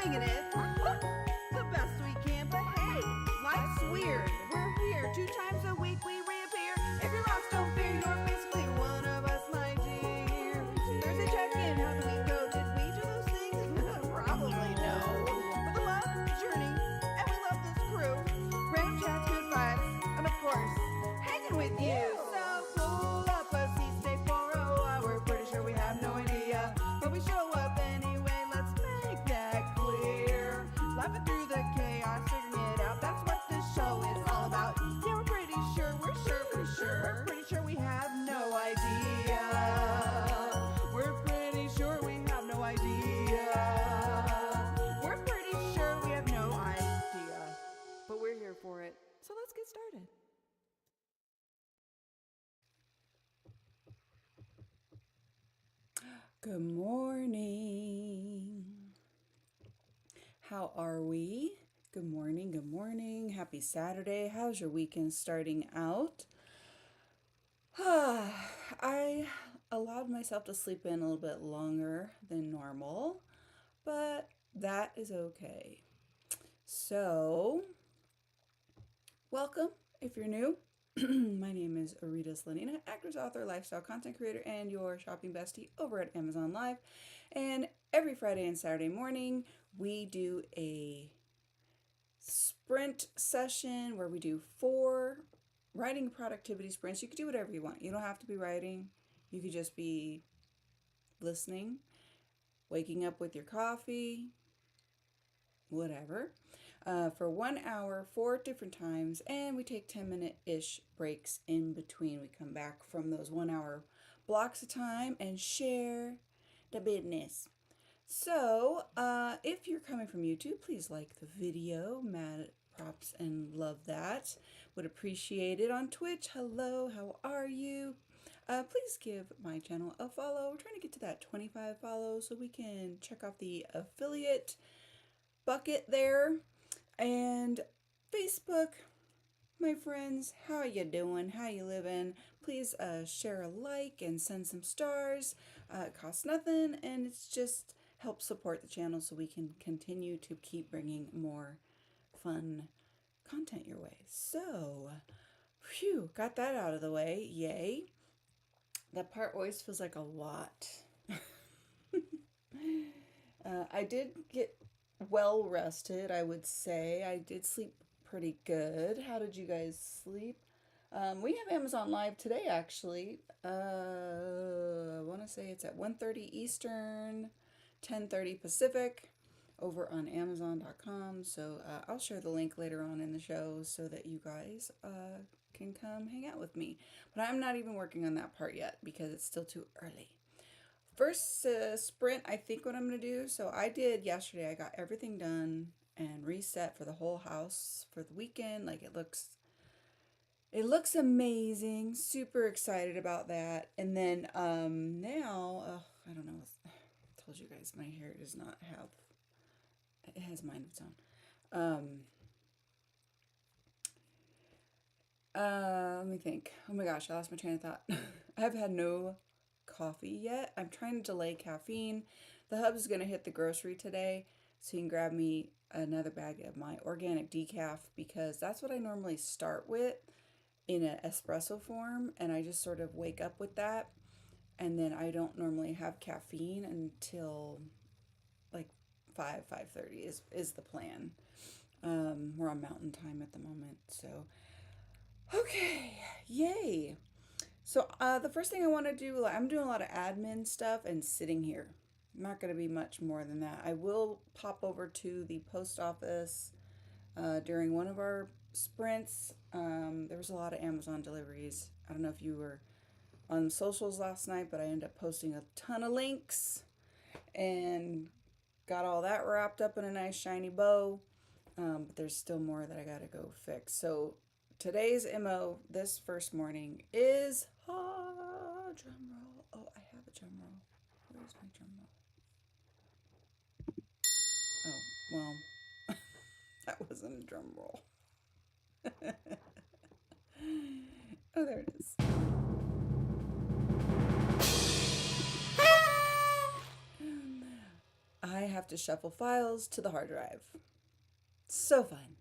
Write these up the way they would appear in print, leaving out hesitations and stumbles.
winging it. The best we can, but hey, life's weird. We're here 2 times a week, we reappear. If you're lost, don't fear, you're basically one of us, my dear. Thursday check-in, how the week go? Did we do those things? Probably no. But the love, the journey, and we love this crew. Random chats, good vibes, and of course, hanging with you. So pull up a seat, stay for a while. We're pretty sure we have no idea, but we show up anyway. Let's make that clear. Laughing through the chaos, figuring it out. That's what this show is all about. Yeah, we're pretty sure we have no idea. We're pretty sure we have no idea. We're pretty sure we have no idea. But we're here for it. So let's get started. Good morning. How are we? Good morning, good morning. Happy Saturday. How's your weekend starting out? I allowed myself to sleep in a little bit longer than normal, but that is okay. So, welcome if you're new. My name is Arita Slanina, actress, author, lifestyle content creator, and your shopping bestie over at Amazon Live. And every Friday and Saturday morning, we do a sprint session where we do 4 writing productivity sprints. You could do whatever you want. You don't have to be writing. You could just be listening, waking up with your coffee, whatever. For 1 hour, 4 different times, and we take 10-minute-ish breaks in between. We come back from those 1 hour blocks of time and share the business. So, if you're coming from YouTube, please like the video. Mad props and love that. Would appreciate it. On Twitch, hello, how are you? Please give my channel a follow. We're trying to get to that 25 follows so we can check off the affiliate bucket there. And Facebook, my friends, how you doing? How you living? Please share a like and send some stars. It costs nothing, and it's just help support the channel so we can continue to keep bringing more fun content your way. So, phew, got that out of the way. Yay. That part always feels like a lot. I did get well rested, I would say. I did sleep pretty good. How did you guys sleep? We have Amazon Live today, actually. I want to say it's at 1:30 Eastern, 10:30 Pacific, over on Amazon.com. So I'll share the link later on in the show so that you guys can come hang out with me. But I'm not even working on that part yet because it's still too early. First sprint, I think what I'm going to do, so I did yesterday, I got everything done and reset for the whole house for the weekend. Like it looks amazing. Super excited about that. And then now, I don't know, I told you guys my hair does not have, it has mind of its own. Let me think. Oh my gosh, I lost my train of thought. I've had no coffee yet. I'm trying to delay caffeine. The hub is going to hit the grocery today, so you can grab me another bag of my organic decaf because that's what I normally start with in an espresso form, and I just sort of wake up with that, and then I don't normally have caffeine until like 5:30 is the plan. We're on mountain time at the moment, so okay, yay. So the first thing I want to do, I'm doing a lot of admin stuff and sitting here. Not going to be much more than that. I will pop over to the post office during one of our sprints. There was a lot of Amazon deliveries. I don't know if you were on socials last night, but I ended up posting a ton of links and got all that wrapped up in a nice shiny bow. But there's still more that I got to go fix. So today's MO this first morning is drum roll. Oh, I have a drum roll. Where's my drum roll? Oh, well, that wasn't a drum roll. Oh, there it is. I have to shuffle files to the hard drive. So fun.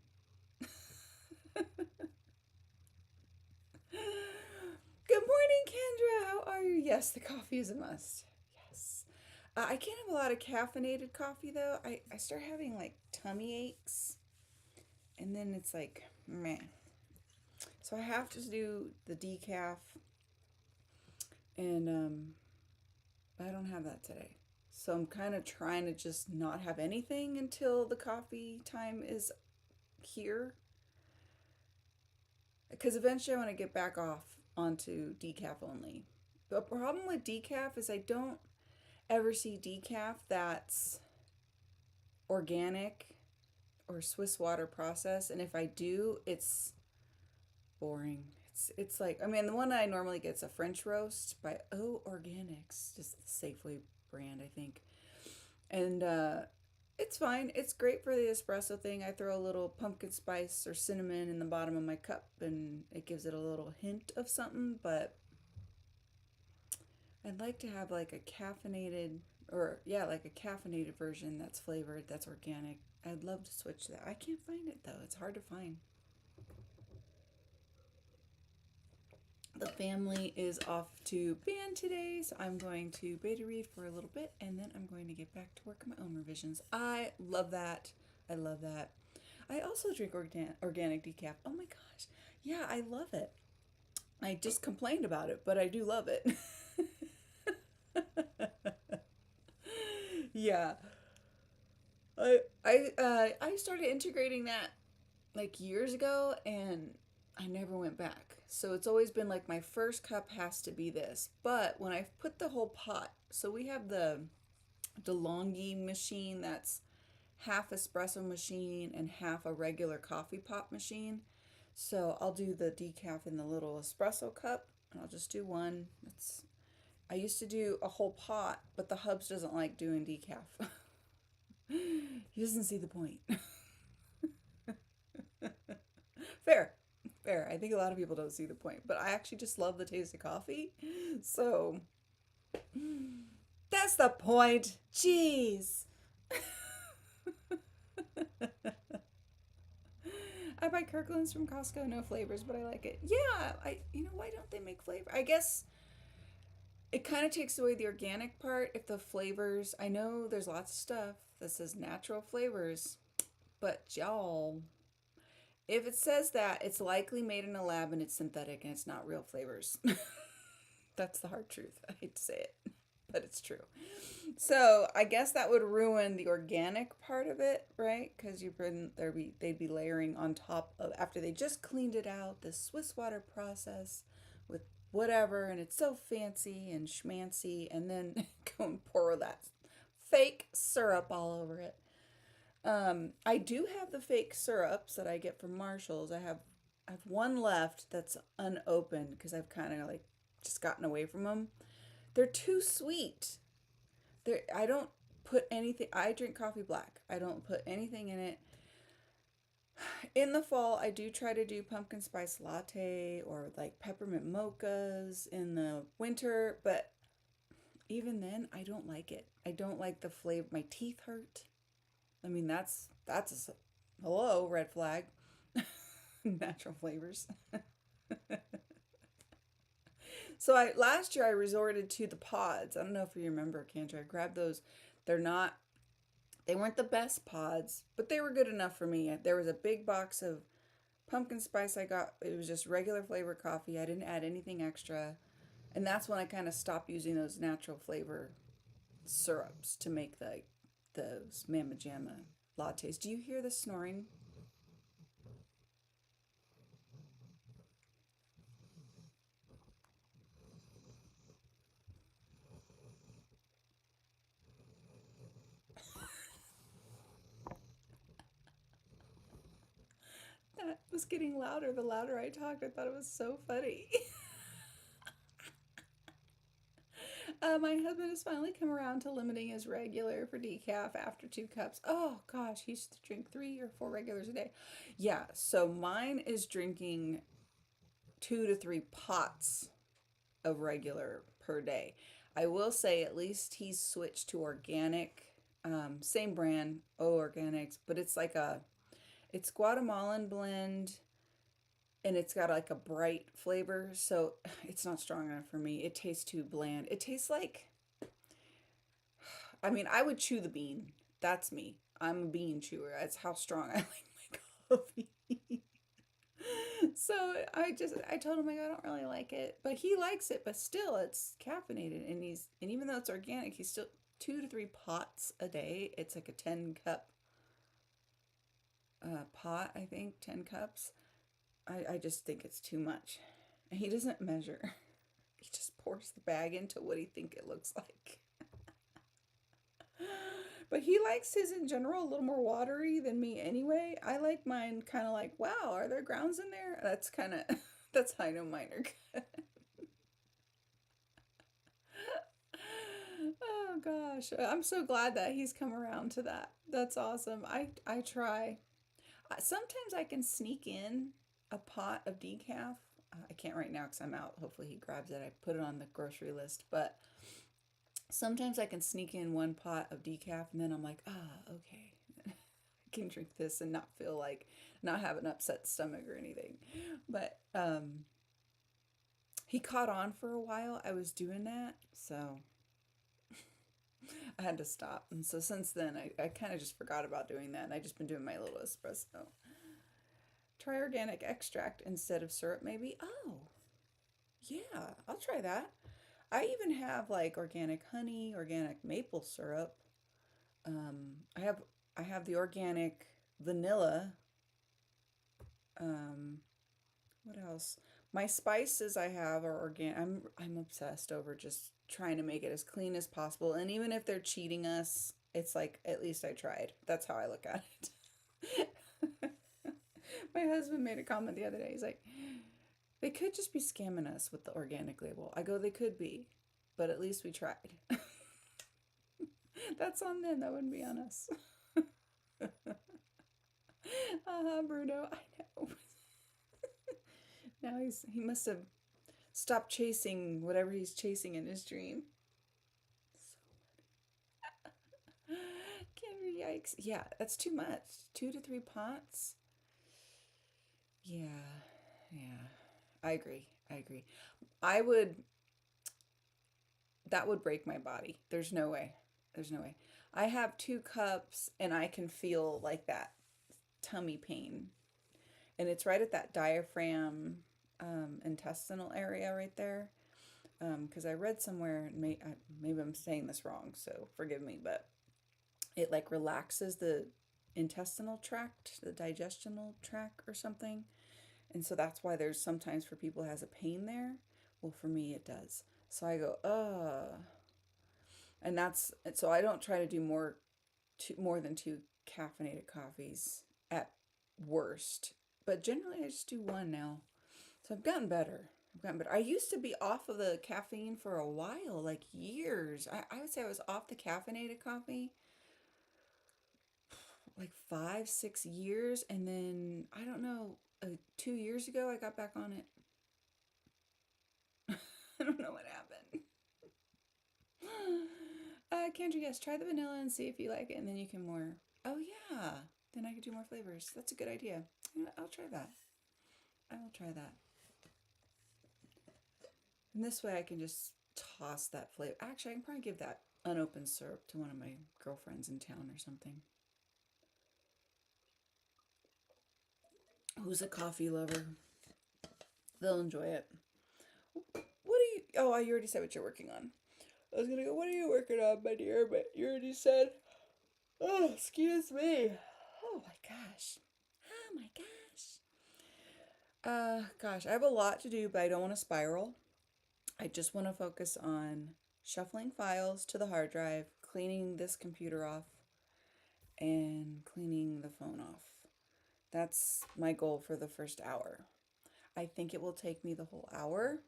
Good morning, Kendra. How are you? Yes, the coffee is a must. Yes. I can't have a lot of caffeinated coffee though. I start having like tummy aches, and then it's like, meh. So I have to do the decaf, and I don't have that today. So I'm kind of trying to just not have anything until the coffee time is here. Because eventually I want to get back off onto decaf only. The problem with decaf is I don't ever see decaf that's organic or Swiss water process, and if I do, it's boring. It's like, I mean, the one I normally get is a French roast by O Organics, just the Safeway brand, I think. And it's fine. It's great for the espresso thing. I throw a little pumpkin spice or cinnamon in the bottom of my cup and it gives it a little hint of something, but I'd like to have like a caffeinated, or yeah, like a caffeinated version that's flavored, that's organic. I'd love to switch that. I can't find it though. It's hard to find. The family is off to band today, so I'm going to beta read for a little bit and then I'm going to get back to work on my own revisions. I love that. I love that. I also drink organic decaf. Oh my gosh. Yeah, I love it. I just complained about it, but I do love it. Yeah. I started integrating that like years ago and I never went back. So it's always been like my first cup has to be this. But when I've put the whole pot, so we have the DeLonghi machine that's half espresso machine and half a regular coffee pot machine. So I'll do the decaf in the little espresso cup and I'll just do one. It's I used to do a whole pot, but the Hubs doesn't like doing decaf. He doesn't see the point. Fair. Fair. I think a lot of people don't see the point, but I actually just love the taste of coffee. So that's the point. Jeez. I buy Kirkland's from Costco, no flavors, but I like it. Yeah, why don't they make flavor? I guess it kind of takes away the organic part if the flavors. I know there's lots of stuff that says natural flavors, but y'all, if it says that, it's likely made in a lab and it's synthetic and it's not real flavors. That's the hard truth. I hate to say it, but it's true. So I guess that would ruin the organic part of it, right? Because they'd be layering on top of after they just cleaned it out, the Swiss water process with whatever, and it's so fancy and schmancy, and then go and pour that fake syrup all over it. I do have the fake syrups that I get from Marshalls. I have one left that's unopened because I've kind of like just gotten away from them. They're too sweet. I don't put anything. I drink coffee black. I don't put anything in it. In the fall, I do try to do pumpkin spice latte or like peppermint mochas in the winter, but even then, I don't like it. I don't like the flavor. My teeth hurt. I mean, that's a hello red flag. Natural flavors. So I last year I resorted to the pods. I don't know if you remember, Cantor. I grabbed those. They're not they weren't the best pods, but they were good enough for me. There was a big box of pumpkin spice I got. It was just regular flavor coffee. I didn't add anything extra. And that's when I kind of stopped using those natural flavor syrups to make those Mama Jamma lattes. Do you hear the snoring? That was getting louder the louder I talked. I thought it was so funny. My husband has finally come around to limiting his regular for decaf after 2 cups. Oh gosh, he used to drink 3 or 4 regulars a day. Yeah, so mine is drinking 2 to 3 pots of regular per day. I will say at least he's switched to organic Same brand, O Organics, but it's Guatemalan blend and it's got like a bright flavor. So it's not strong enough for me. It tastes too bland. It tastes like, I mean, I would chew the bean. That's me. I'm a bean chewer. That's how strong I like my coffee. So I told him like I don't really like it, but he likes it. But still, it's caffeinated, and even though it's organic, he's still 2 to 3 pots a day. It's like a 10 cup pot, I think, 10 cups. I just think it's too much. And he doesn't measure. He just pours the bag into what he think it looks like. But he likes his in general a little more watery than me anyway. I like mine kind of like, wow, are there grounds in there? That's kind of that's how I know mine are good. Oh gosh, I'm so glad that he's come around to that. That's awesome. I try. Sometimes I can sneak in a pot of decaf. I can't right now because I'm out. Hopefully he grabs it. I put it on the grocery list, but sometimes I can sneak in one pot of decaf and then I'm like, okay. I can drink this and not feel like not have an upset stomach or anything. But he caught on for a while. I was doing that, so I had to stop. And so since then, I kind of just forgot about doing that. And I just been doing my little espresso. Try organic extract instead of syrup, maybe. Oh, yeah, I'll try that. I even have like organic honey, organic maple syrup. I have the organic vanilla. Um, what else? My spices I have are organic. I'm obsessed over just trying to make it as clean as possible. And even if they're cheating us, it's like at least I tried. That's how I look at it. My husband made a comment the other day. He's like, they could just be scamming us with the organic label. I go, they could be, but at least we tried. That's on them. That wouldn't be on us. Bruno. I know. Now he must have stopped chasing whatever he's chasing in his dream. So Kendra, yikes. Yeah, that's too much. 2 to 3 pots. Yeah, yeah. I agree. I agree. I would, that would break my body. There's no way. There's no way. I have 2 cups and I can feel like that tummy pain. And it's right at that diaphragm intestinal area right there. Because I read somewhere, maybe I'm saying this wrong, so forgive me, but it like relaxes the intestinal tract, the digestional tract or something. And so that's why there's sometimes for people who has a pain there. Well, for me it does. So I go, and so I don't try to do more than 2 caffeinated coffees at worst. But generally I just do one now. So I've gotten better. I've gotten better. I used to be off of the caffeine for a while, like years. I would say I was off the caffeinated coffee like 5, 6 years, and then I don't know, 2 years ago I got back on it. I don't know what happened. Kendra, yes, try the vanilla and see if you like it, and then you can more. Oh yeah, then I could do more flavors. That's a good idea. I'll try that. I will try that. And this way I can just toss that flavor. Actually, I can probably give that unopened syrup to one of my girlfriends in town or something. Who's a coffee lover? They'll enjoy it. What are you? Oh, you already said what you're working on. I was gonna go, what are you working on, my dear? But you already said, oh, excuse me. Oh my gosh. Oh my gosh. Gosh, I have a lot to do, but I don't want to spiral. I just want to focus on shuffling files to the hard drive, cleaning this computer off, and cleaning the phone off. That's my goal for the first hour. I think it will take me the whole hour.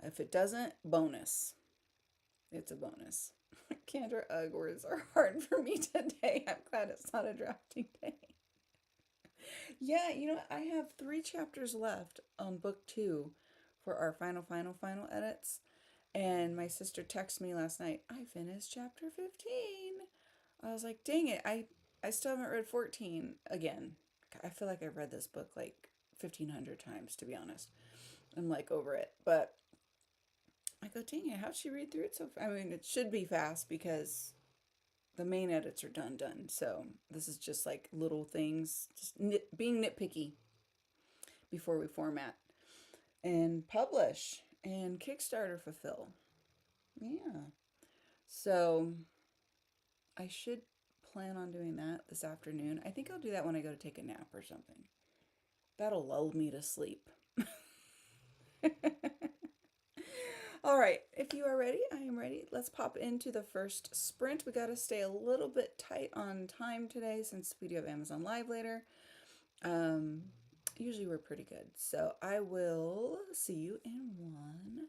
If it doesn't, bonus. It's a bonus. Kendra, ugh, words are hard for me today. I'm glad it's not a drafting day. Yeah, I have 3 chapters left on book 2 for our final edits. And my sister texted me last night, I finished chapter 15. I was like, dang it, I still haven't read 14 again. I feel like I've read this book like 1,500 times, to be honest. I'm like over it. But I go, dang it, how'd she read through it so fast? I mean, it should be fast because the main edits are done. So this is just like little things, just being nitpicky before we format and publish and Kickstarter fulfill. Yeah. So I should plan on doing that this afternoon. I think I'll do that when I go to take a nap or something. That'll lull me to sleep. All right, if you are ready, I am ready. Let's pop into the first sprint. We got to stay a little bit tight on time today since we do have Amazon Live later. Um, Usually we're pretty good. So I will see you in 1 hour.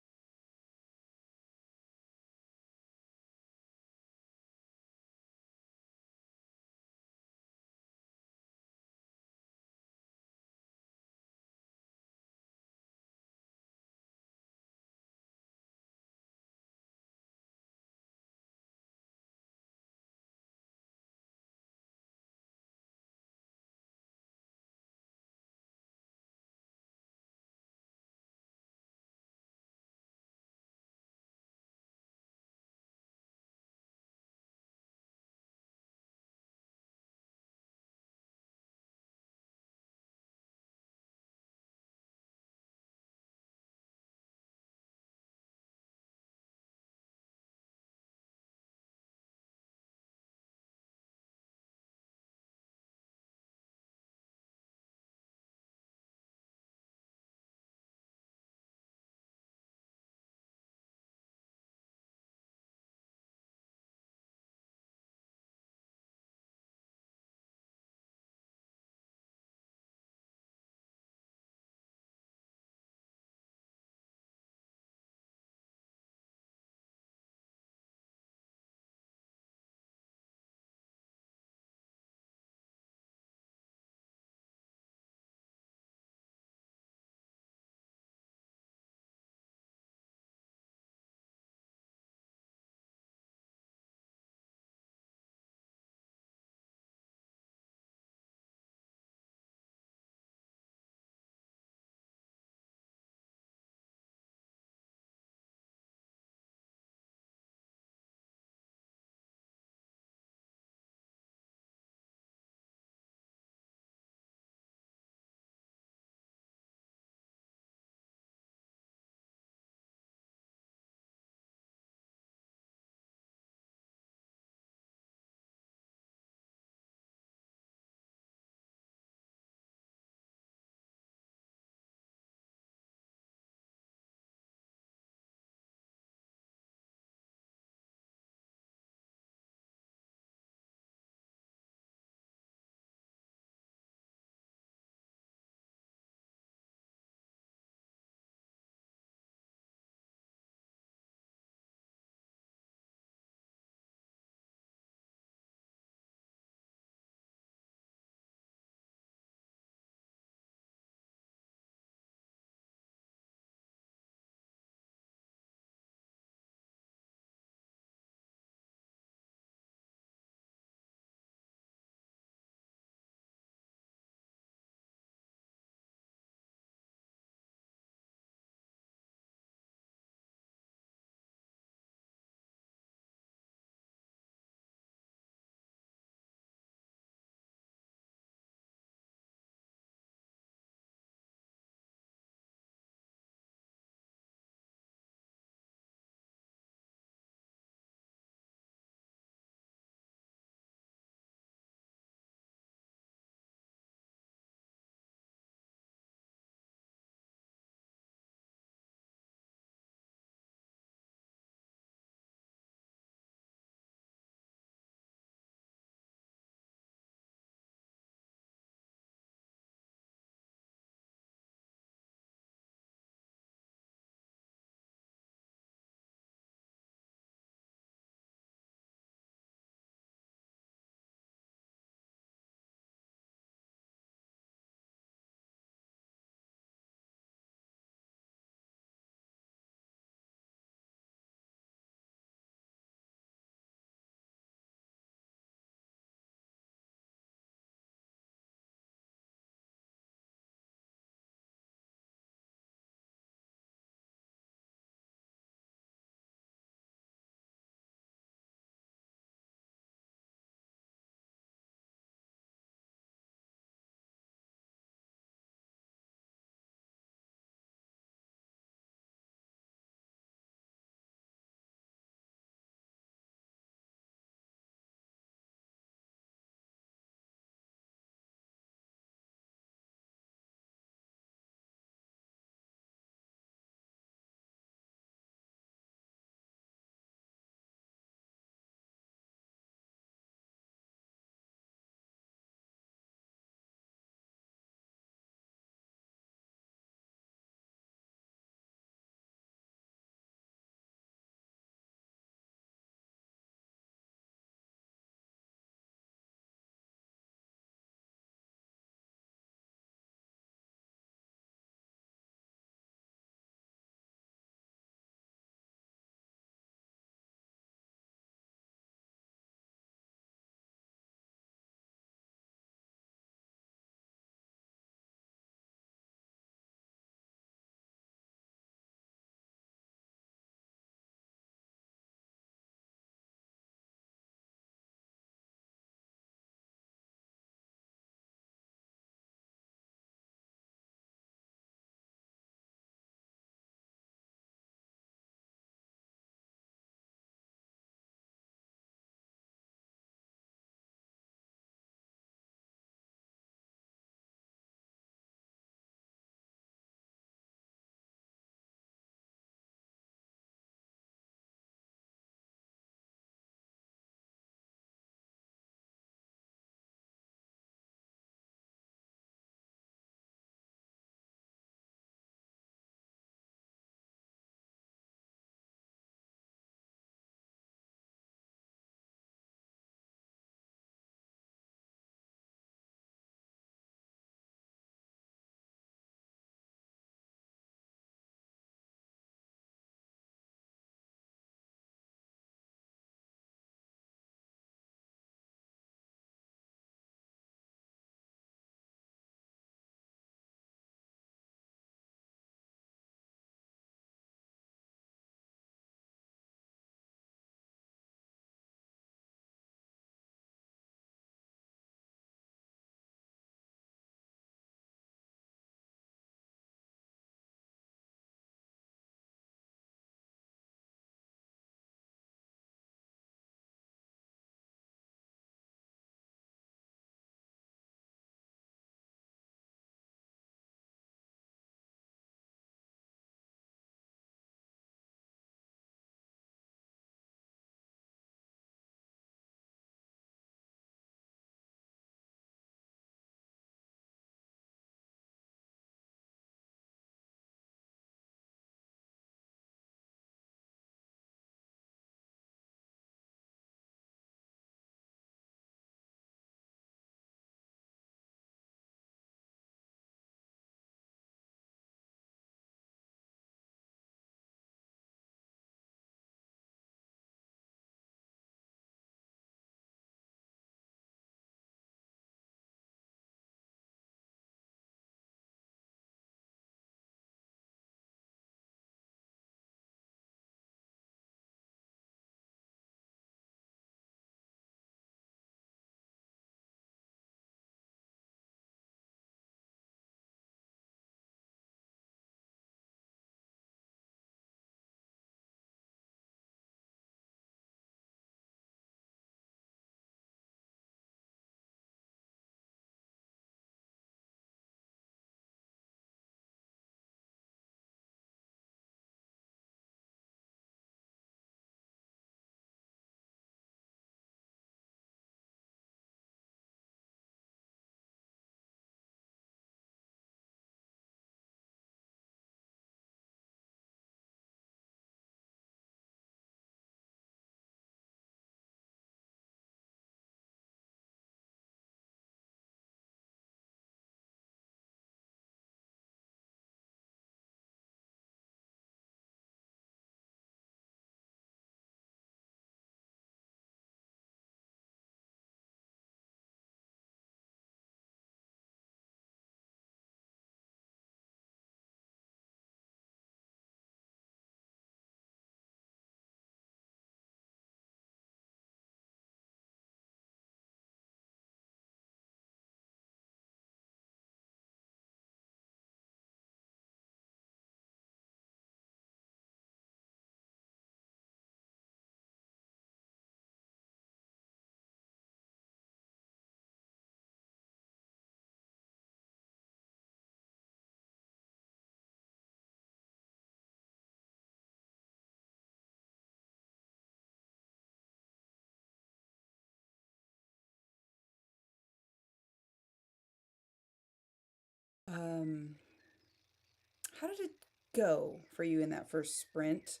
how did it go for you in that first sprint?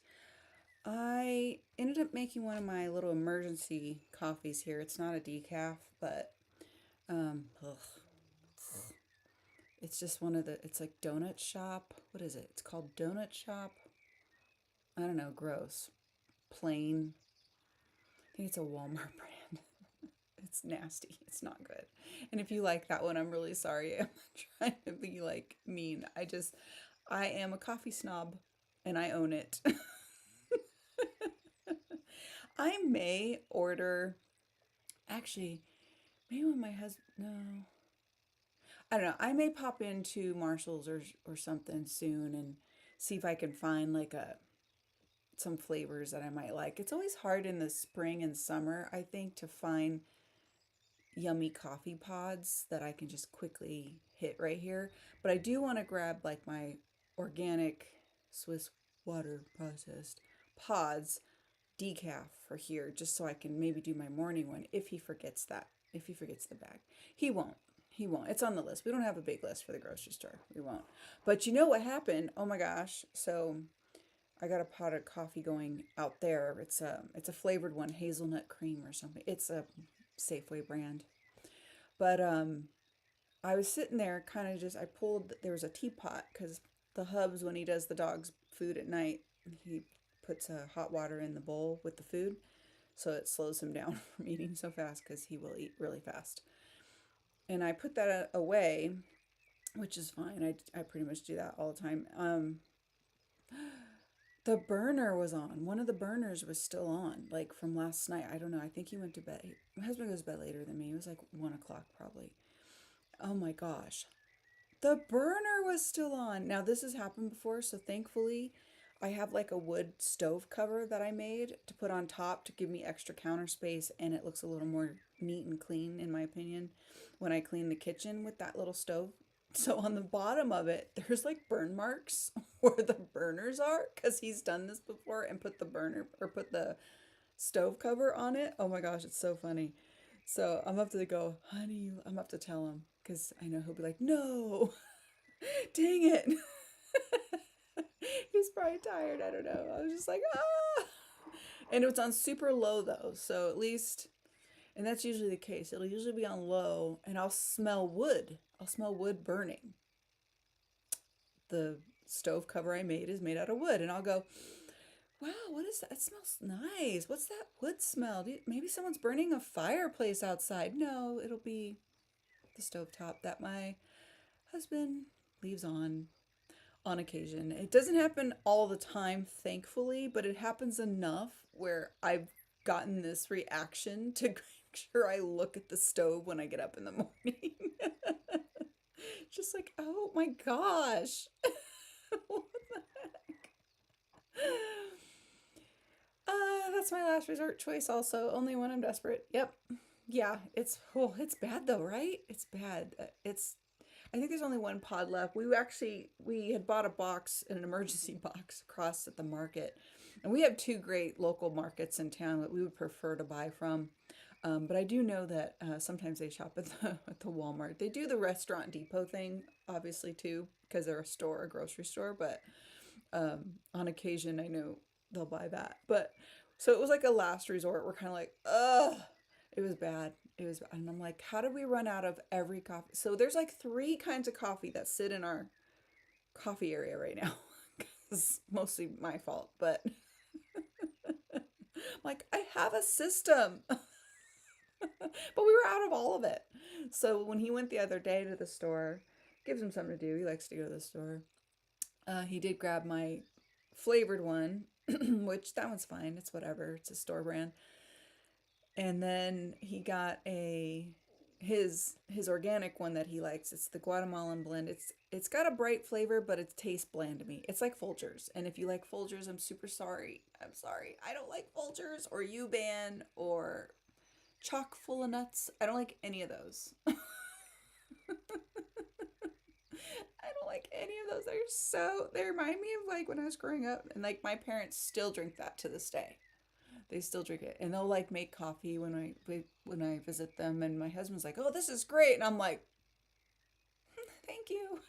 I ended up making one of my little emergency coffees here. It's not a decaf, but ugh, it's just one of the. It's like Donut Shop. What is it? It's called Donut Shop. I don't know. Gross. Plain. I think it's a Walmart brand. It's nasty. It's not good. And if you like that one, I'm really sorry. I'm not trying to be like mean. I am a coffee snob and I own it. I may order, actually, maybe when my husband, no, I don't know. I may pop into Marshall's or something soon and see if I can find like some flavors that I might like. It's always hard in the spring and summer, I think, to find yummy coffee pods that I can just quickly hit right here. But I do want to grab like my organic Swiss water processed pods decaf for here just so I can maybe do my morning one if he forgets that. If he forgets the bag. He won't. He won't. It's on the list. We don't have a big list for the grocery store. We won't. But you know what happened? Oh my gosh. So I got a pot of coffee going out there. It's a flavored one, hazelnut cream or something. It's a Safeway brand. But I was sitting there kind of just I pulled there was a teapot cuz the hubs when he does the dog's food at night, he puts hot water in the bowl with the food so it slows him down from eating so fast cuz he will eat really fast. And I put that away, which is fine. I pretty much do that all the time. The burner was on. One of the burners was still on, like from last night. I don't know. I think he went to bed. My husband goes to bed later than me. It was like 1 o'clock probably. Oh my gosh. The burner was still on. Now, this has happened before, so thankfully, I have like a wood stove cover that I made to put on top to give me extra counter space, and it looks a little more neat and clean, in my opinion, when I clean the kitchen with that little stove. So on the bottom of it, there's like burn marks where the burners are because he's done this before and put the burner or put the stove cover on it. Oh my gosh, it's so funny. So I'm up to go, honey, I'm up to tell him because I know he'll be like, no, dang it. He's probably tired. I don't know. I was just like, ah. And it was on super low though. So at least, and that's usually the case. It'll usually be on low and I'll smell wood. I'll smell wood burning. The stove cover I made is made out of wood. And I'll go, wow, what is that? It smells nice. What's that wood smell? Maybe someone's burning a fireplace outside. No, it'll be the stovetop that my husband leaves on occasion. It doesn't happen all the time, thankfully, but it happens enough where I've gotten this reaction to make sure I look at the stove when I get up in the morning. Just like, oh my gosh. What the heck? That's my last resort choice also. Only when I'm desperate. Yep. Yeah, it's bad though, right? It's bad. I think there's only one pod left. We had bought a box, an emergency box across at the market. And we have two great local markets in town that we would prefer to buy from. But I do know that sometimes they shop at the Walmart. They do the restaurant depot thing, obviously too, because they're a grocery store. But on occasion, I know they'll buy that. But so it was like a last resort. We're kind of like, ugh, it was bad. It was, and I'm like, how did we run out of every coffee? So there's like three kinds of coffee that sit in our coffee area right now. It's mostly my fault, but like I have a system. But we were out of all of it. So when he went the other day to the store, gives him something to do. He likes to go to the store. He did grab my flavored one, which that one's fine. It's whatever. It's a store brand. And then he got his organic one that he likes. It's the Guatemalan blend. It's got a bright flavor, but it tastes bland to me. It's like Folgers. And if you like Folgers, I'm super sorry. I'm sorry. I don't like Folgers or U-Ban or chock full of nuts. I don't like any of those. I don't like any of those. They remind me of like when I was growing up, and like my parents still drink that to this day. They still drink it, and they'll like make coffee when I visit them, and my husband's like, "Oh, this is great," and I'm like, "Thank you."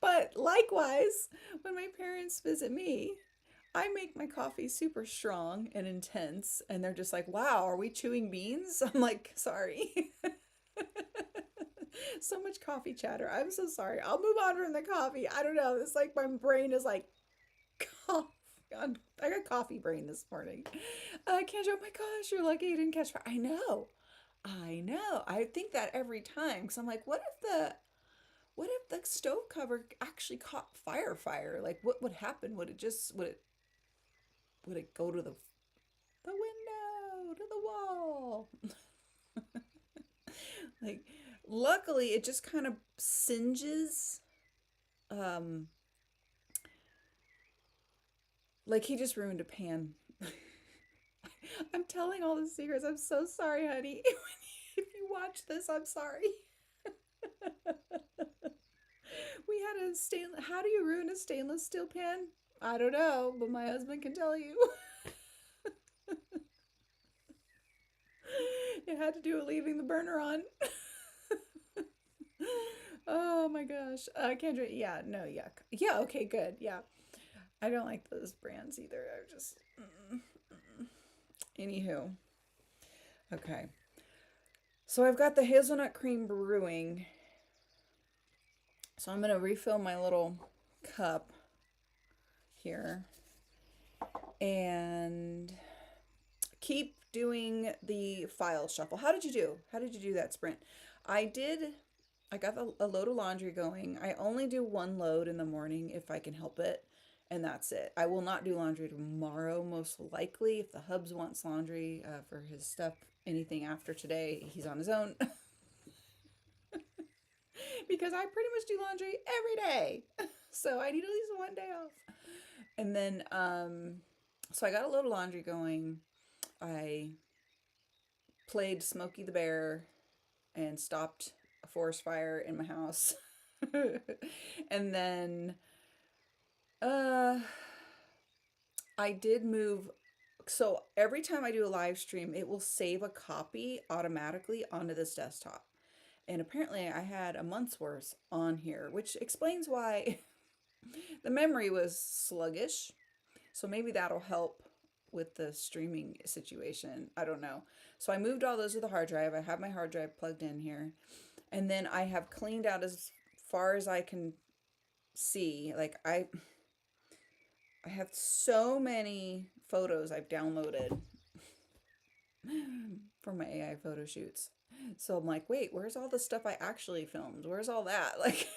But likewise, when my parents visit me, I make my coffee super strong and intense, and they're just like, wow, are we chewing beans? I'm like, sorry. So much coffee chatter. I'm so sorry. I'll move on from the coffee. I don't know. It's like my brain is like, cough. I got coffee brain this morning. Kendra, oh my gosh, you're lucky you didn't catch fire. I know. I know. I think that every time because I'm like, what if the stove cover actually caught fire? Like, what would happen? Would it go to the window, to the wall? Like, luckily, it just kind of singes. Um, like he just ruined a pan. I'm telling all the secrets. I'm so sorry, honey. If you watch this, I'm sorry. We had a stainless. How do you ruin a stainless steel pan? I don't know, but my husband can tell you. It had to do with leaving the burner on. Oh my gosh. Kendra, yeah, no, yuck. Yeah, okay, good. Yeah. I don't like those brands either. I just. Anywho. Okay. So I've got the hazelnut cream brewing. So I'm going to refill my little cup here and keep doing the file shuffle. How did you do? How did you do that sprint? I did. I got a load of laundry going. I only do one load in the morning if I can help it, and that's it. I will not do laundry tomorrow, most likely. If the hubs wants laundry for his stuff, anything after today, he's on his own. Because I pretty much do laundry every day. So I need at least one day off. And then, so I got a load of laundry going. I played Smokey the Bear and stopped a forest fire in my house. And then, uh, I did move. So every time I do a live stream, it will save a copy automatically onto this desktop. And apparently, I had a month's worth on here, which explains why the memory was sluggish. So maybe that'll help with the streaming situation. I don't know. So I moved all those to the hard drive. I have my hard drive plugged in here. And then I have cleaned out as far as I can see. Like I have so many photos I've downloaded for my AI photo shoots. So I'm like, wait, where's all the stuff I actually filmed? Where's all that? Like,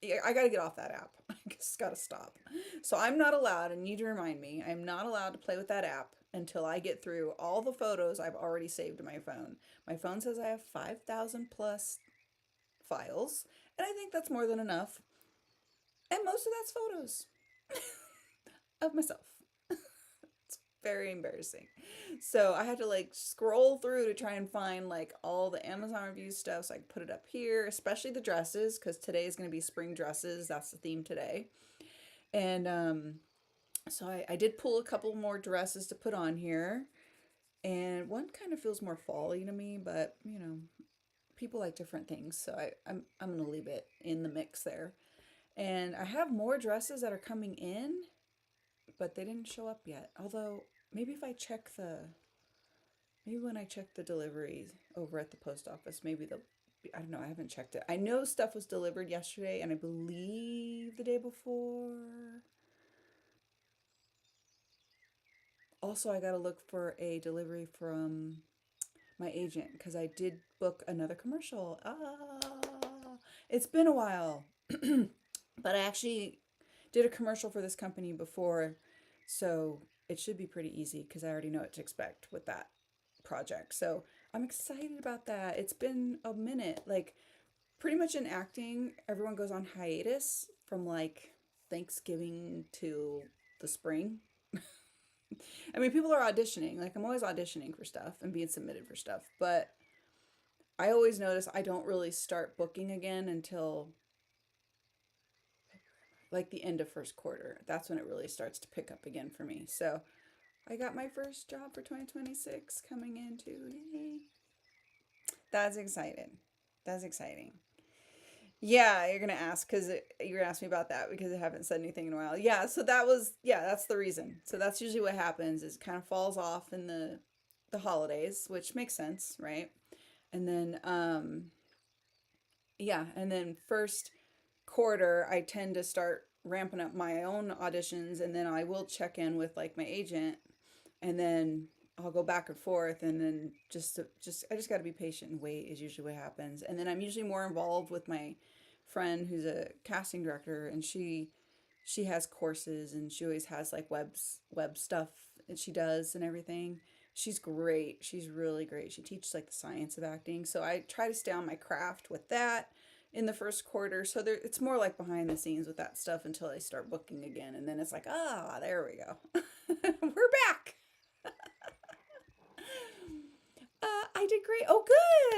yeah, I got to get off that app. I just got to stop. So I'm not allowed, and you need to remind me, I'm not allowed to play with that app until I get through all the photos I've already saved to my phone. My phone says I have 5,000 plus files, and I think that's more than enough. And most of that's photos of myself. It's very embarrassing. So I had to like scroll through to try and find like all the Amazon review stuff so I could put it up here, especially the dresses, because today is going to be spring dresses. That's the theme today. And so I did pull a couple more dresses to put on here. And one kind of feels more fall-y to me, but you know, people like different things. So I'm going to leave it in the mix there. And I have more dresses that are coming in, but they didn't show up yet. Although maybe if I check the maybe when I check the deliveries over at the post office, maybe they'll I don't know, I haven't checked it. I know stuff was delivered yesterday and I believe the day before. Also, I got to look for a delivery from my agent because I did book another commercial. It's been a while. But I actually did a commercial for this company before, so it should be pretty easy because I already know what to expect with that project. So I'm excited about that. It's been a minute. Like, pretty much in acting, everyone goes on hiatus from like Thanksgiving to the spring. I mean, people are auditioning. Like, I'm always auditioning for stuff and being submitted for stuff, but I always notice I don't really start booking again until like the end of first quarter. That's when it really starts to pick up again for me. So I got my first job for 2026 coming into. Yay. That's exciting. That's exciting. Yeah, you're gonna ask because you're gonna ask me about that because I haven't said anything in a while. Yeah, so that was yeah, that's the reason. So that's usually what happens is it kind of falls off in the holidays, which makes sense, right? And then yeah, and then first quarter I tend to start ramping up my own auditions, and then I will check in with like my agent, and then I'll go back and forth, and then just I just got to be patient and wait is usually what happens. And then I'm usually more involved with my friend who's a casting director, and she has courses, and she always has like web stuff that she does and everything. She's great. She's really great. She teaches like the science of acting. So I try to stay on my craft with that in the first quarter. So there, it's more like behind the scenes with that stuff until I start booking again, and then it's like, ah, there we go. We're back. I did great. Oh,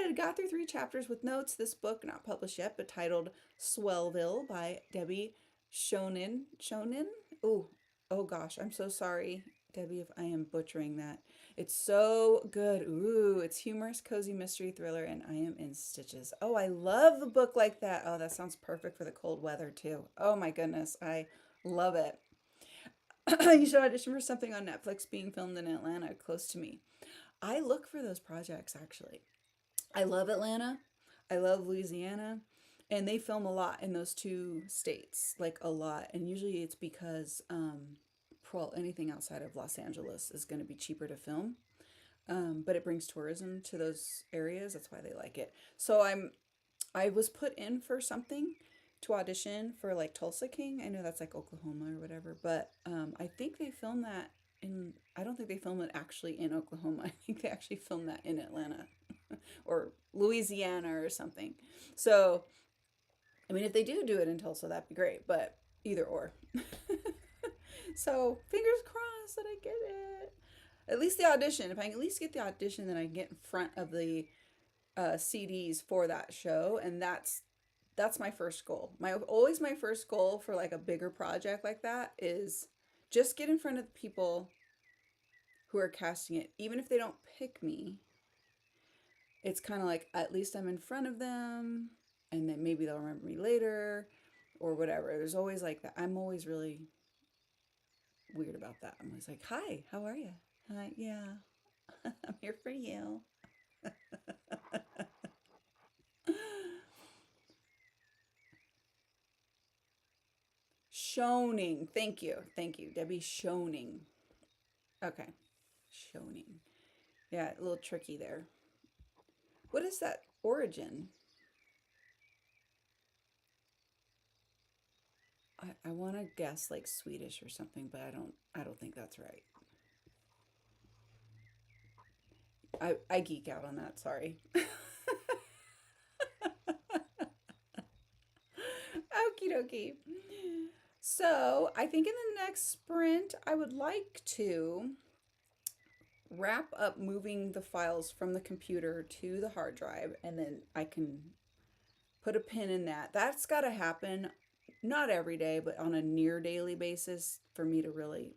good. Got through 3 chapters with notes. This book, not published yet, but titled Swellville by Debbie Shonin. Shonin? Oh, oh gosh. I'm so sorry, Debbie, if I am butchering that. It's so good. Ooh, it's humorous, cozy mystery thriller, and I am in stitches. Oh, I love a book like that. Oh, that sounds perfect for the cold weather, too. Oh, my goodness. I love it. You should audition for something on Netflix being filmed in Atlanta close to me. I look for those projects actually. I love Atlanta. I love Louisiana. And they film a lot in those 2 states, like a lot. And usually it's because, well, anything outside of Los Angeles is going to be cheaper to film. But it brings tourism to those areas. That's why they like it. So I was put in for something to audition for like Tulsa King. I know that's like Oklahoma or whatever, but I think they filmed that in. I don't think they filmed it actually in Oklahoma. I think they actually filmed that in Atlanta or Louisiana or something. So I mean, if they do it in Tulsa, that'd be great. But either or. So fingers crossed that I get it. At least the audition. If I can at least get the audition, then I can get in front of the CDs for that show, and that's my first goal. My first goal for like a bigger project like that is just get in front of the people who are casting it, even if they don't pick me. It's kind of like at least I'm in front of them, and then maybe they'll remember me later, or whatever. There's always like that. I'm always really weird about that. I'm always like, "Hi, how are you?" Hi, yeah, I'm here for you. Shoning. Thank you, Debbie Shoning. Okay, Shoning. Yeah, a little tricky there. What is that origin? I want to guess like Swedish or something, but I don't think that's right. I geek out on that. Sorry. Okie dokie. So I think in the next sprint, I would like to wrap up moving the files from the computer to the hard drive, and then I can put a pin in that. That's got to happen not every day, but on a near daily basis for me to really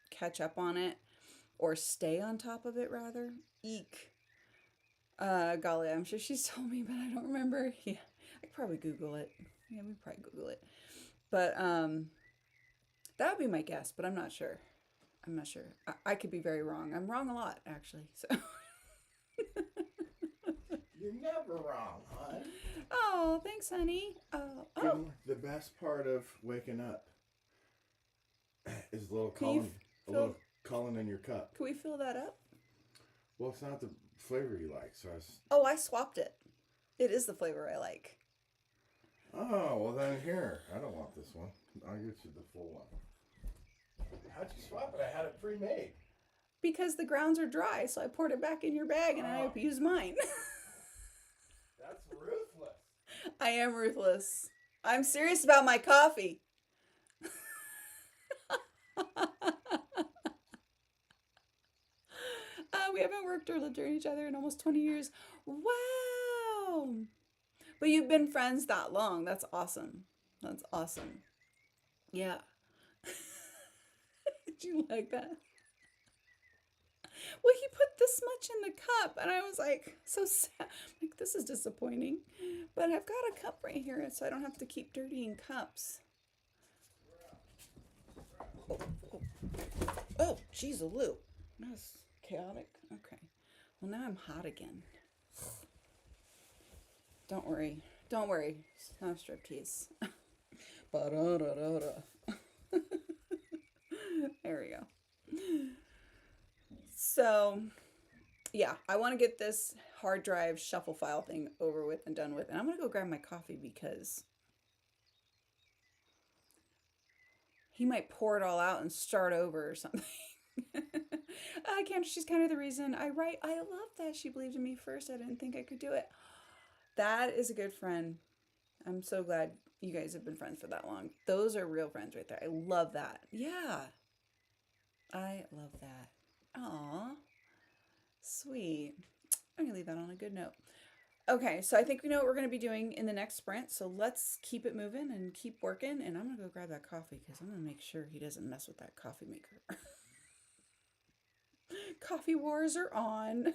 catch up on it or stay on top of it rather. Eek. Golly, I'm sure she's told me, but I don't remember. Yeah, I could probably Google it. Yeah, we probably Google it. But that would be my guess, but I'm not sure. I'm not sure. I could be very wrong. I'm wrong a lot, actually. So. You're never wrong, hon. Oh, thanks, honey. Oh, Good oh. The best part of waking up is a little Can you a fill? little Colin in your cup. Can we fill that up? Well, it's not the flavor you like, so Oh, I swapped it. It is the flavor I like. Oh, well then here. I don't want this one. I'll get you the full one. How'd you swap it? I had it pre-made. Because the grounds are dry, so I poured it back in your bag and I used mine. That's ruthless. I am ruthless. I'm serious about my coffee. We haven't worked or lived near each other in almost 20 years. Wow. But you've been friends that long. That's awesome. That's awesome. Yeah. Did you like that? Well, he put this much in the cup, and I was like, so sad. Like, this is disappointing. But I've got a cup right here, so I don't have to keep dirtying cups. Oh, oh, oh, geez, a Lou. That was chaotic. Okay. Well, now I'm hot again. Don't worry. Don't worry. It's not a striptease. There we go. So, yeah, I want to get this hard drive shuffle file thing over with and done with. And I'm going to go grab my coffee because he might pour it all out and start over or something. I can't. She's kind of the reason I write. I love that she believed in me first. I didn't think I could do it. That is a good friend. I'm so glad you guys have been friends for that long. Those are real friends right there. I love that. Yeah, I love that. Aw, sweet. I'm gonna leave that on a good note. Okay, so I think we know what we're gonna be doing in the next sprint. So let's keep it moving and keep working. And I'm gonna go grab that coffee because I'm gonna make sure he doesn't mess with that coffee maker. Coffee wars are on.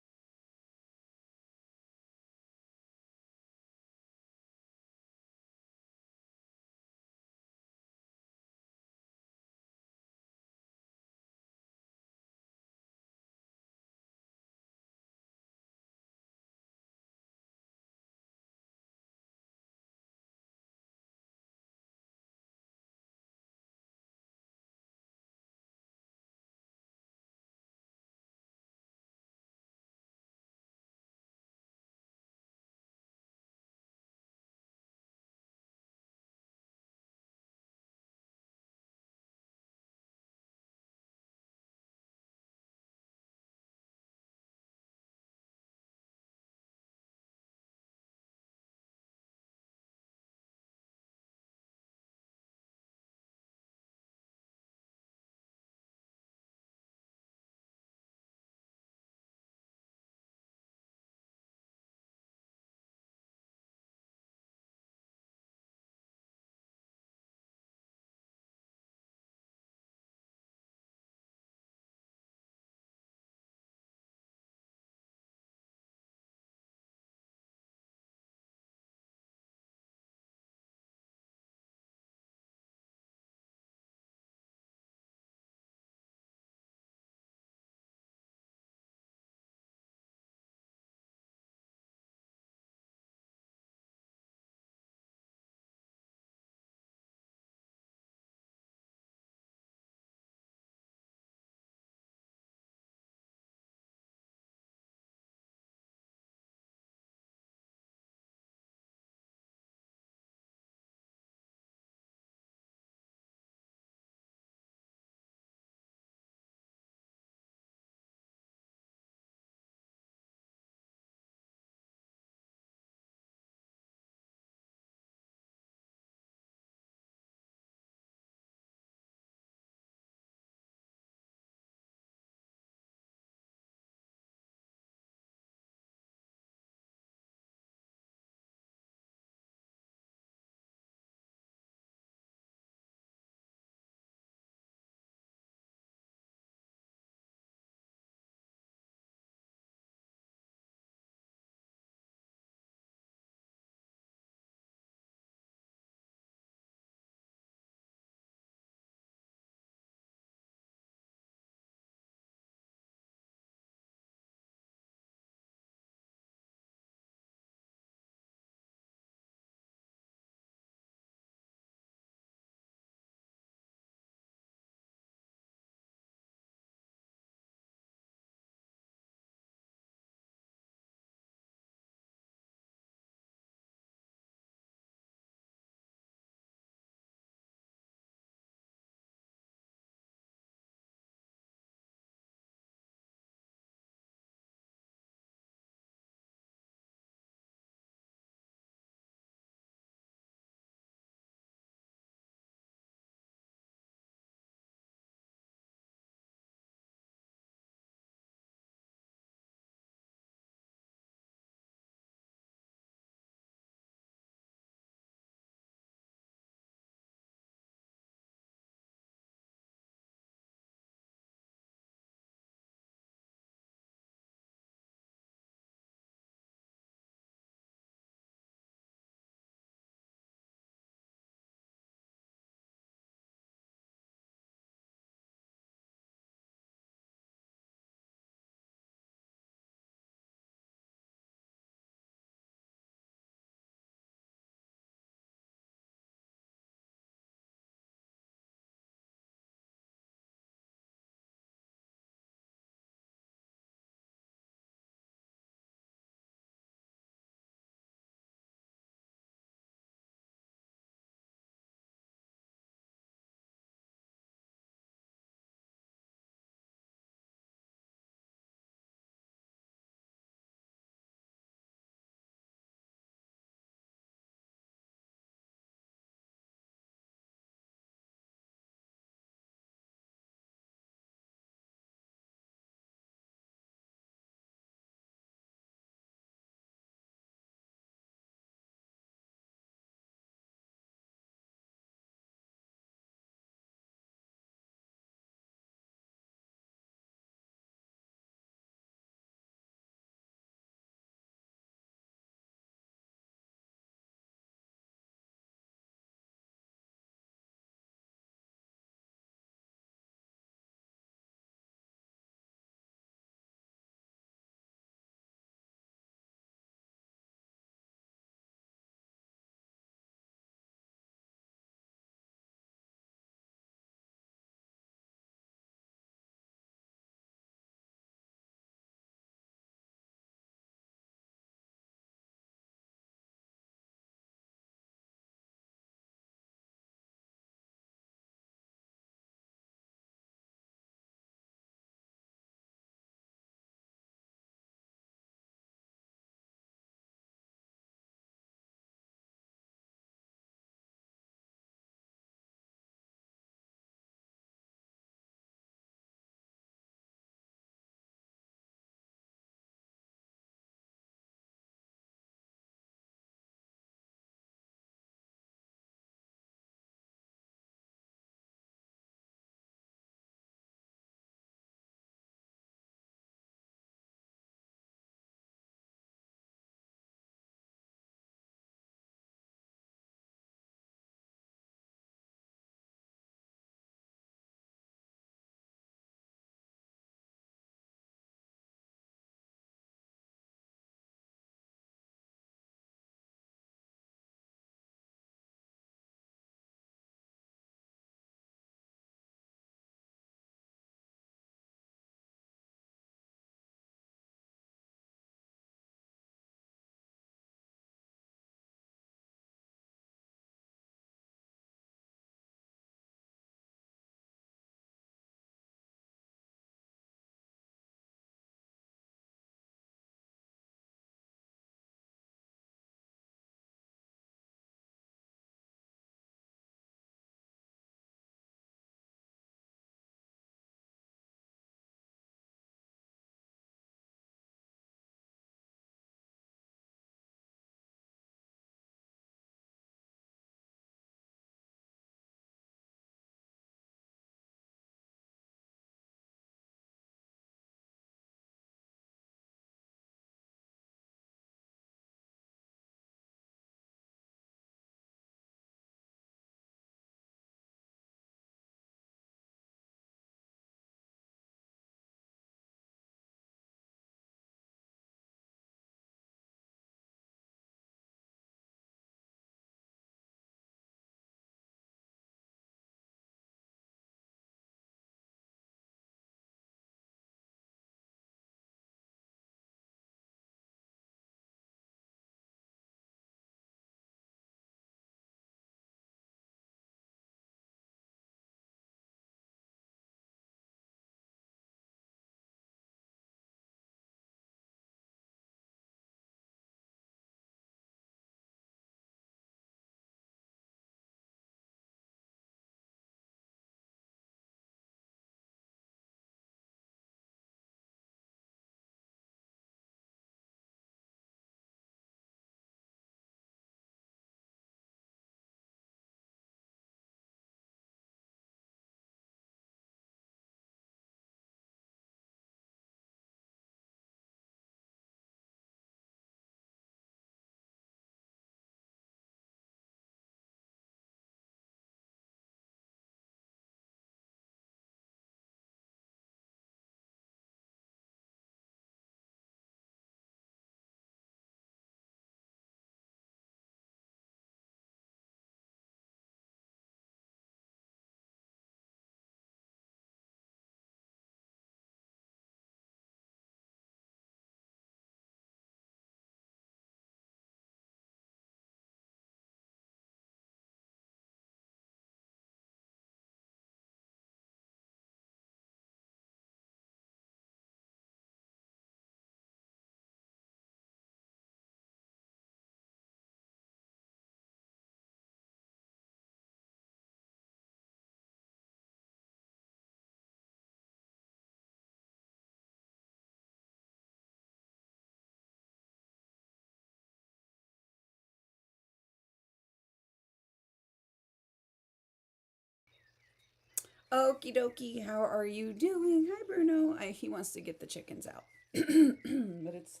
Okie dokie, how are you doing? Hi, Bruno. He wants to get the chickens out, but it's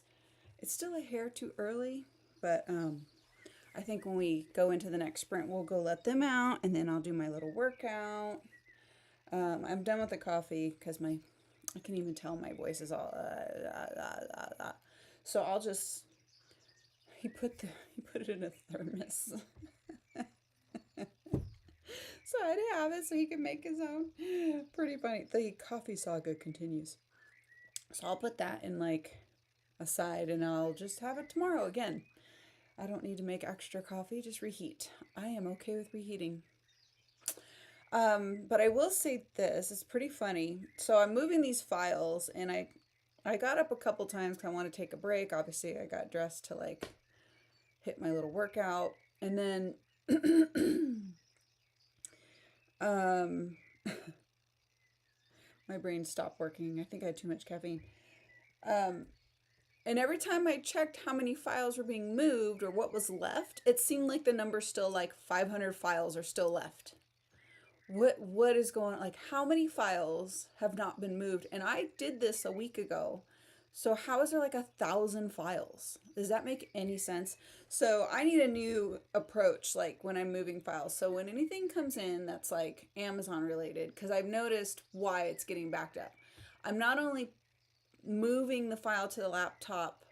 still a hair too early. But I think when we go into the next sprint, we'll go let them out, and then I'll do my little workout. I'm done with the coffee because I can even tell my voice is all. So I'll just he put it in a thermos. So I'd have it so he can make his own. Pretty funny. The coffee saga continues. So I'll put that in like aside and I'll just have it tomorrow again. I don't need to make extra coffee, just reheat. I am okay with reheating. But I will say this, it's pretty funny. So I'm moving these files and I got up a couple times because I want to take a break. Obviously, I got dressed to like hit my little workout. And then um my brain stopped working. I think I had too much caffeine. Um, and every time I checked how many files were being moved or what was left, it seemed like the number still like 500 files are still left. What is going on? Like how many files have not been moved? And I did this a week ago. So how is there like 1,000 files? Does that make any sense? So I need a new approach like when I'm moving files. So when anything comes in that's like Amazon related, because I've noticed why it's getting backed up. I'm not only moving the file to the laptop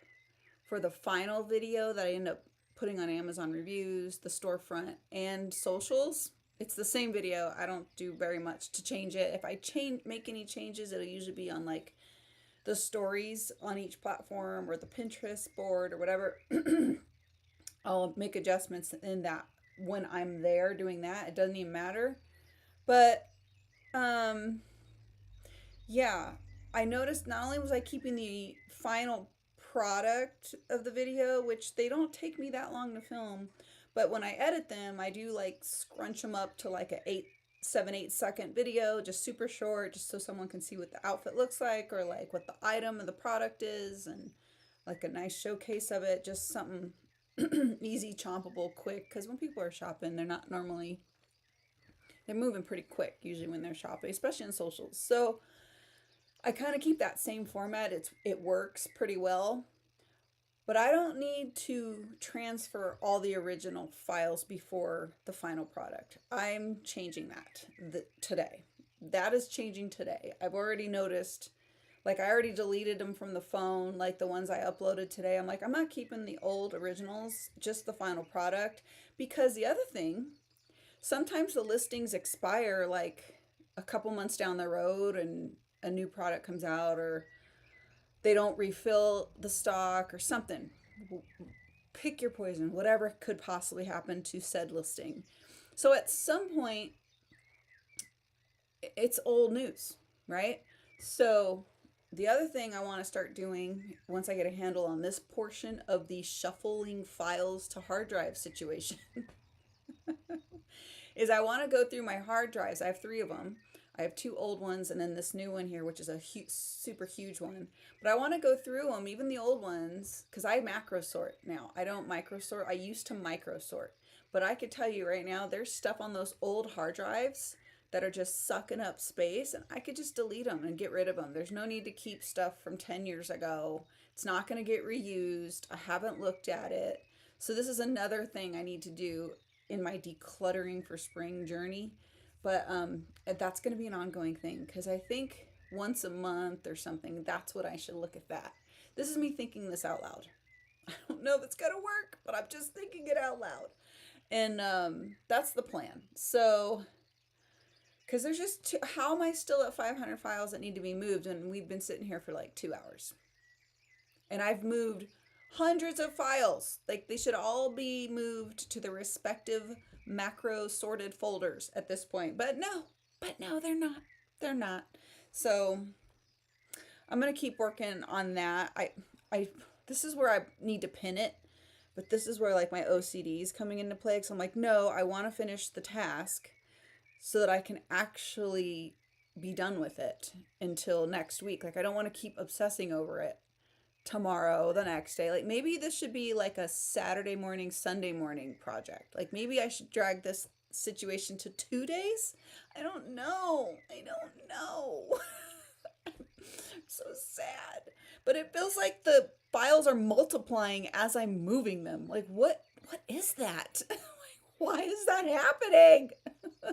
for the final video that I end up putting on Amazon reviews, the storefront, and socials. It's the same video. I don't do very much to change it. If I make any changes, it'll usually be on like the stories on each platform or the Pinterest board or whatever. I'll make adjustments in that when I'm there doing that. It doesn't even matter. But um yeah, I noticed not only was I keeping the final product of the video, which they don't take me that long to film, but when I edit them, I do like scrunch them up to like a 7 8 second video, just super short, just so someone can see what the outfit looks like or like what the item of the product is and like a nice showcase of it, just something easy, chompable, quick. Because when people are shopping, they're moving pretty quick usually when they're shopping, especially in socials. So I kind of keep that same format. It works pretty well. But I don't need to transfer all the original files before the final product. I'm changing that today. That is changing today. I've already noticed, like, I already deleted them from the phone, like the ones I uploaded today. I'm like, I'm not keeping the old originals, just the final product. Because the other thing, sometimes the listings expire like a couple months down the road and a new product comes out or they don't refill the stock or something. Pick your poison, whatever could possibly happen to said listing. So at some point, it's old news, right? So the other thing I want to start doing once I get a handle on this portion of the shuffling files to hard drive situation is I want to go through my hard drives. I have 3 of them. I have 2 old ones and then this new one here, which is a super huge one. But I want to go through them, even the old ones, because I macro sort now. I don't micro sort. I used to micro sort. But I could tell you right now, there's stuff on those old hard drives that are just sucking up space, and I could just delete them and get rid of them. There's no need to keep stuff from 10 years ago. It's not going to get reused. I haven't looked at it. So this is another thing I need to do in my decluttering for spring journey. But that's going to be an ongoing thing because I think once a month or something, that's what I should look at that. This is me thinking this out loud. I don't know if it's going to work, but I'm just thinking it out loud. And that's the plan. So, because there's just how am I still at 500 files that need to be moved? And we've been sitting here for like 2 hours. And I've moved hundreds of files. Like they should all be moved to the respective macro sorted folders at this point. But no, they're not. They're not. So I'm going to keep working on that. This is where I need to pin it. But this is where like my OCD is coming into play. So I'm like, no, I want to finish the task so that I can actually be done with it until next week. Like I don't want to keep obsessing over it tomorrow, the next day. Like maybe this should be like a Saturday morning, Sunday morning project. Like maybe I should drag this situation to 2 days. I don't know. I don't know. I'm so sad. But it feels like the files are multiplying as I'm moving them. Like what is that? Like, why is that happening? How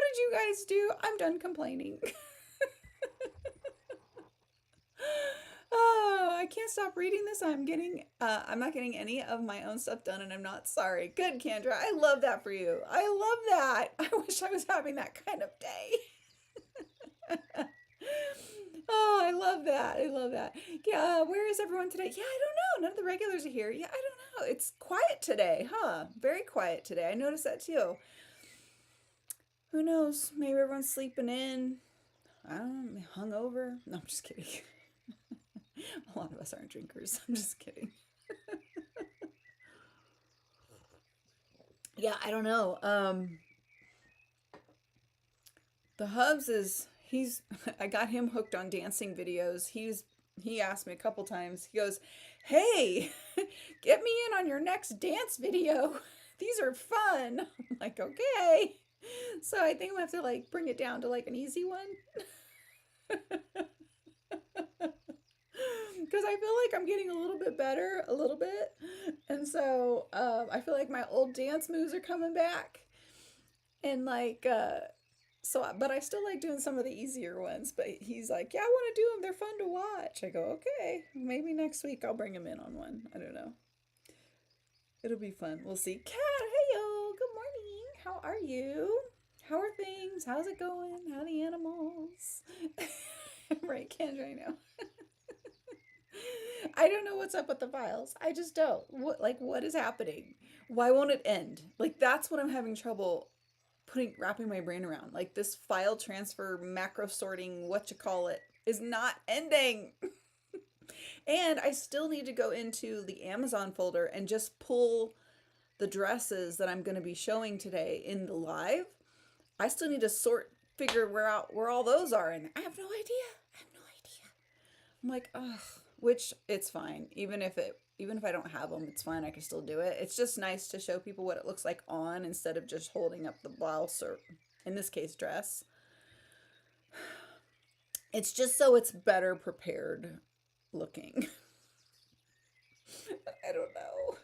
did you guys do? I'm done complaining. Oh, I can't stop reading this. I'm not getting any of my own stuff done and I'm not sorry. Good, Kendra. I love that for you. I love that. I wish I was having that kind of day. Oh, I love that. I love that. Yeah, where is everyone today? Yeah, I don't know. None of the regulars are here. Yeah, I don't know. It's quiet today, huh? Very quiet today. I noticed that too. Who knows? Maybe everyone's sleeping in. I don't know, hungover. No, I'm just kidding. A lot of us aren't drinkers. I'm just kidding. Yeah, I don't know. The Hubs is he's I got him hooked on dancing videos. He asked me a couple times. He goes, "Hey, get me in on your next dance video. These are fun." I'm like, "Okay." So I think we have to like bring it down to like an easy one. Because I feel like I'm getting a little bit better, a little bit. And so I feel like my old dance moves are coming back. And like, but I still like doing some of the easier ones. But he's like, yeah, I want to do them. They're fun to watch. I go, okay, maybe next week I'll bring him in on one. I don't know. It'll be fun. We'll see. Kat, hey yo, good morning. How are you? How are things? How's it going? How are the animals? Right, Kendra, I know. I don't know what's up with the files. I just don't. What is happening? Why won't it end? Like that's what I'm having trouble wrapping my brain around. Like this file transfer macro sorting, what you call it, is not ending. And I still need to go into the Amazon folder and just pull the dresses that I'm going to be showing today in the live. I still need to figure where all those are, and I have no idea. I have no idea. I'm like, ugh, which it's fine. Even if I don't have them, it's fine. I can still do it. It's just nice to show people what it looks like on instead of just holding up the blouse or, in this case, dress. It's just so it's better prepared looking. I don't know.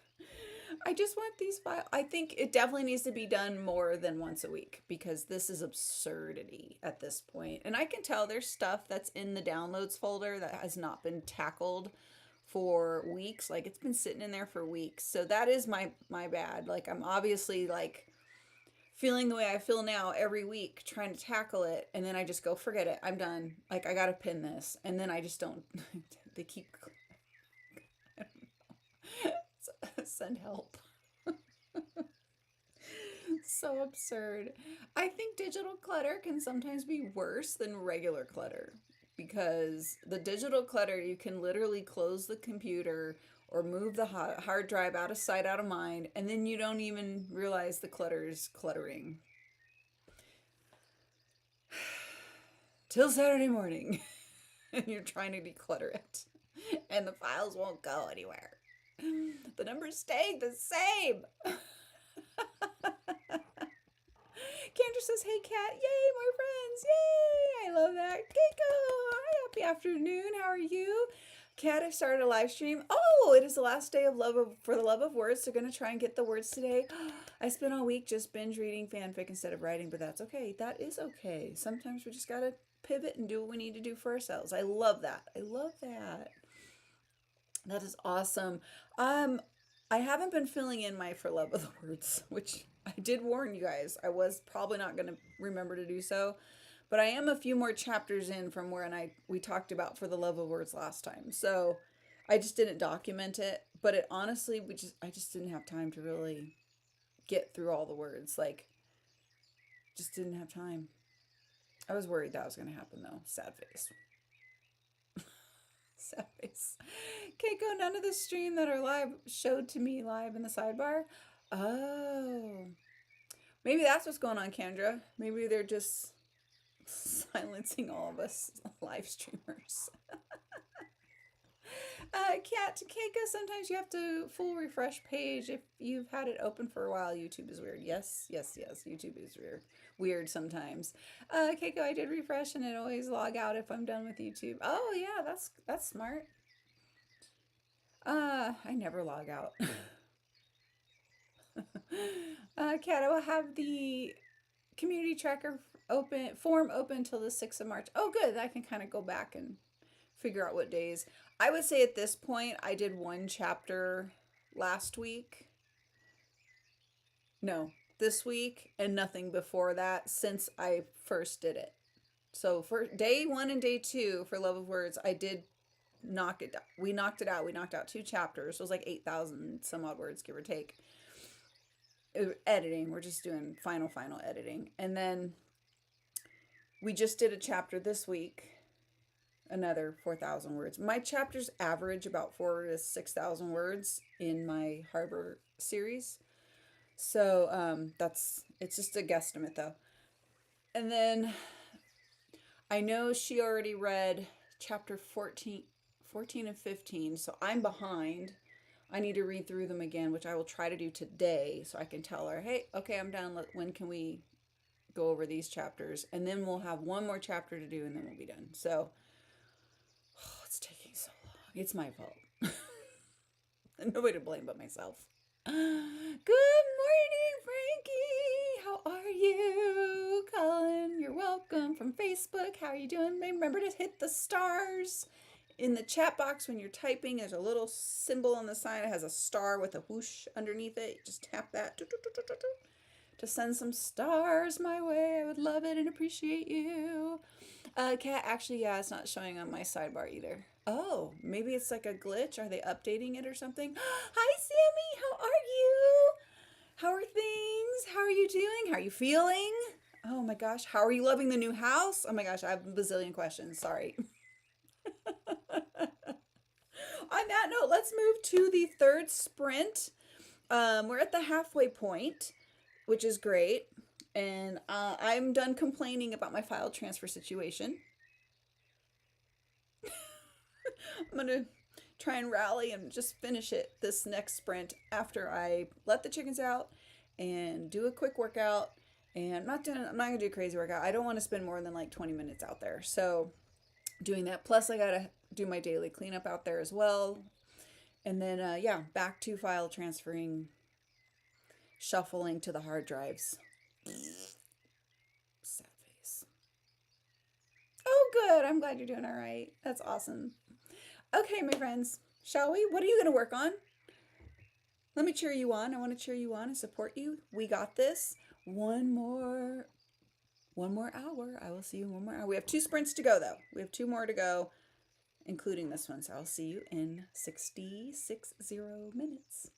I just want these files. I think it definitely needs to be done more than once a week because this is absurdity at this point. And I can tell there's stuff that's in the downloads folder that has not been tackled for weeks. Like it's been sitting in there for weeks. So that is my bad. Like I'm obviously like feeling the way I feel now every week trying to tackle it and then I just go forget it. I'm done. Like I got to pin this and then I just don't they keep send help. So absurd. I think digital clutter can sometimes be worse than regular clutter because the digital clutter, you can literally close the computer or move the hard drive out of sight, out of mind, and then you don't even realize the clutter is cluttering. Till Saturday morning, and you're trying to declutter it, and the files won't go anywhere. The numbers staying the same. Kendra says, hey, Kat. Yay, more friends. Yay. I love that. Keiko. Hi, happy afternoon. How are you? Kat, I started a live stream. Oh, it is the last day for the love of words. So going to try and get the words today. I spent all week just binge reading fanfic instead of writing, but that's okay. That is okay. Sometimes we just got to pivot and do what we need to do for ourselves. I love that. I love that. That is awesome. I haven't been filling in my For Love of the Words, which I did warn you guys. I was probably not going to remember to do so, but I am a few more chapters in from where we talked about For the Love of Words last time. So I just didn't document it, but it honestly, I just didn't have time to really get through all the words. Like, just didn't have time. I was worried that was going to happen though. Sad face. Sad face. Keiko, none of the stream that are live showed to me live in the sidebar. Oh. Maybe that's what's going on, Kendra. Maybe they're just silencing all of us live streamers. Cat Keiko, sometimes you have to full refresh page if you've had it open for a while. YouTube is weird. Yes, yes, yes. YouTube is weird. Weird sometimes. Keiko, I did refresh and it always log out if I'm done with YouTube. Oh yeah, that's smart. I never log out. Cat, I will have the community tracker open form open until the 6th of March. Oh, good. I can kind of go back and figure out what days. I would say at this point, I did one chapter last week. No, this week, and nothing before that since I first did it. So for day one and day two for Love of Words, I did knock it. We knocked it out. We knocked out 2 chapters. So it was like 8,000 some odd words, give or take. Editing. We're just doing final editing, and then we just did a chapter this week, another 4,000 words. My chapters average about 4 to 6,000 words in my Harbor series. So it's just a guesstimate though. And then I know she already read chapter 14 and 15, so I'm behind. I need to read through them again, which I will try to do today so I can tell her, hey, okay, I'm done. When can we go over these chapters? And then we'll have one more chapter to do and then we'll be done. So, it's taking so long. It's my fault. Nobody to blame but myself. Good morning, Frankie. How are you? Colin, you're welcome from Facebook. How are you doing? Remember to hit the stars in the chat box when you're typing. There's a little symbol on the side. It has a star with a whoosh underneath it. You just tap that to send some stars my way. I would love it and appreciate you. Cat, actually, yeah, it's not showing on my sidebar either. Oh, maybe it's like a glitch. Are they updating it or something? Hi, Sammy. How are you? How are things? How are you doing? How are you feeling? Oh my gosh. How are you loving the new house? Oh my gosh, I have a bazillion questions. Sorry. On that note, let's move to the third sprint. We're at the halfway point, which is great. And I'm done complaining about my file transfer situation. I'm going to try and rally and just finish it this next sprint after I let the chickens out and do a quick workout. And I'm not going to do a crazy workout. I don't want to spend more than like 20 minutes out there. So doing that. Plus I got to do my daily cleanup out there as well. And then, back to file transferring, shuffling to the hard drives. Sad face. Oh, good. I'm glad you're doing all right. That's awesome. Okay, my friends, shall we? What are you going to work on? Let me cheer you on. I want to cheer you on and support you. We got this. One more hour. I will see you in one more hour. We have 2 sprints to go, though. We have 2 more to go, including this one. So I'll see you in 60 minutes.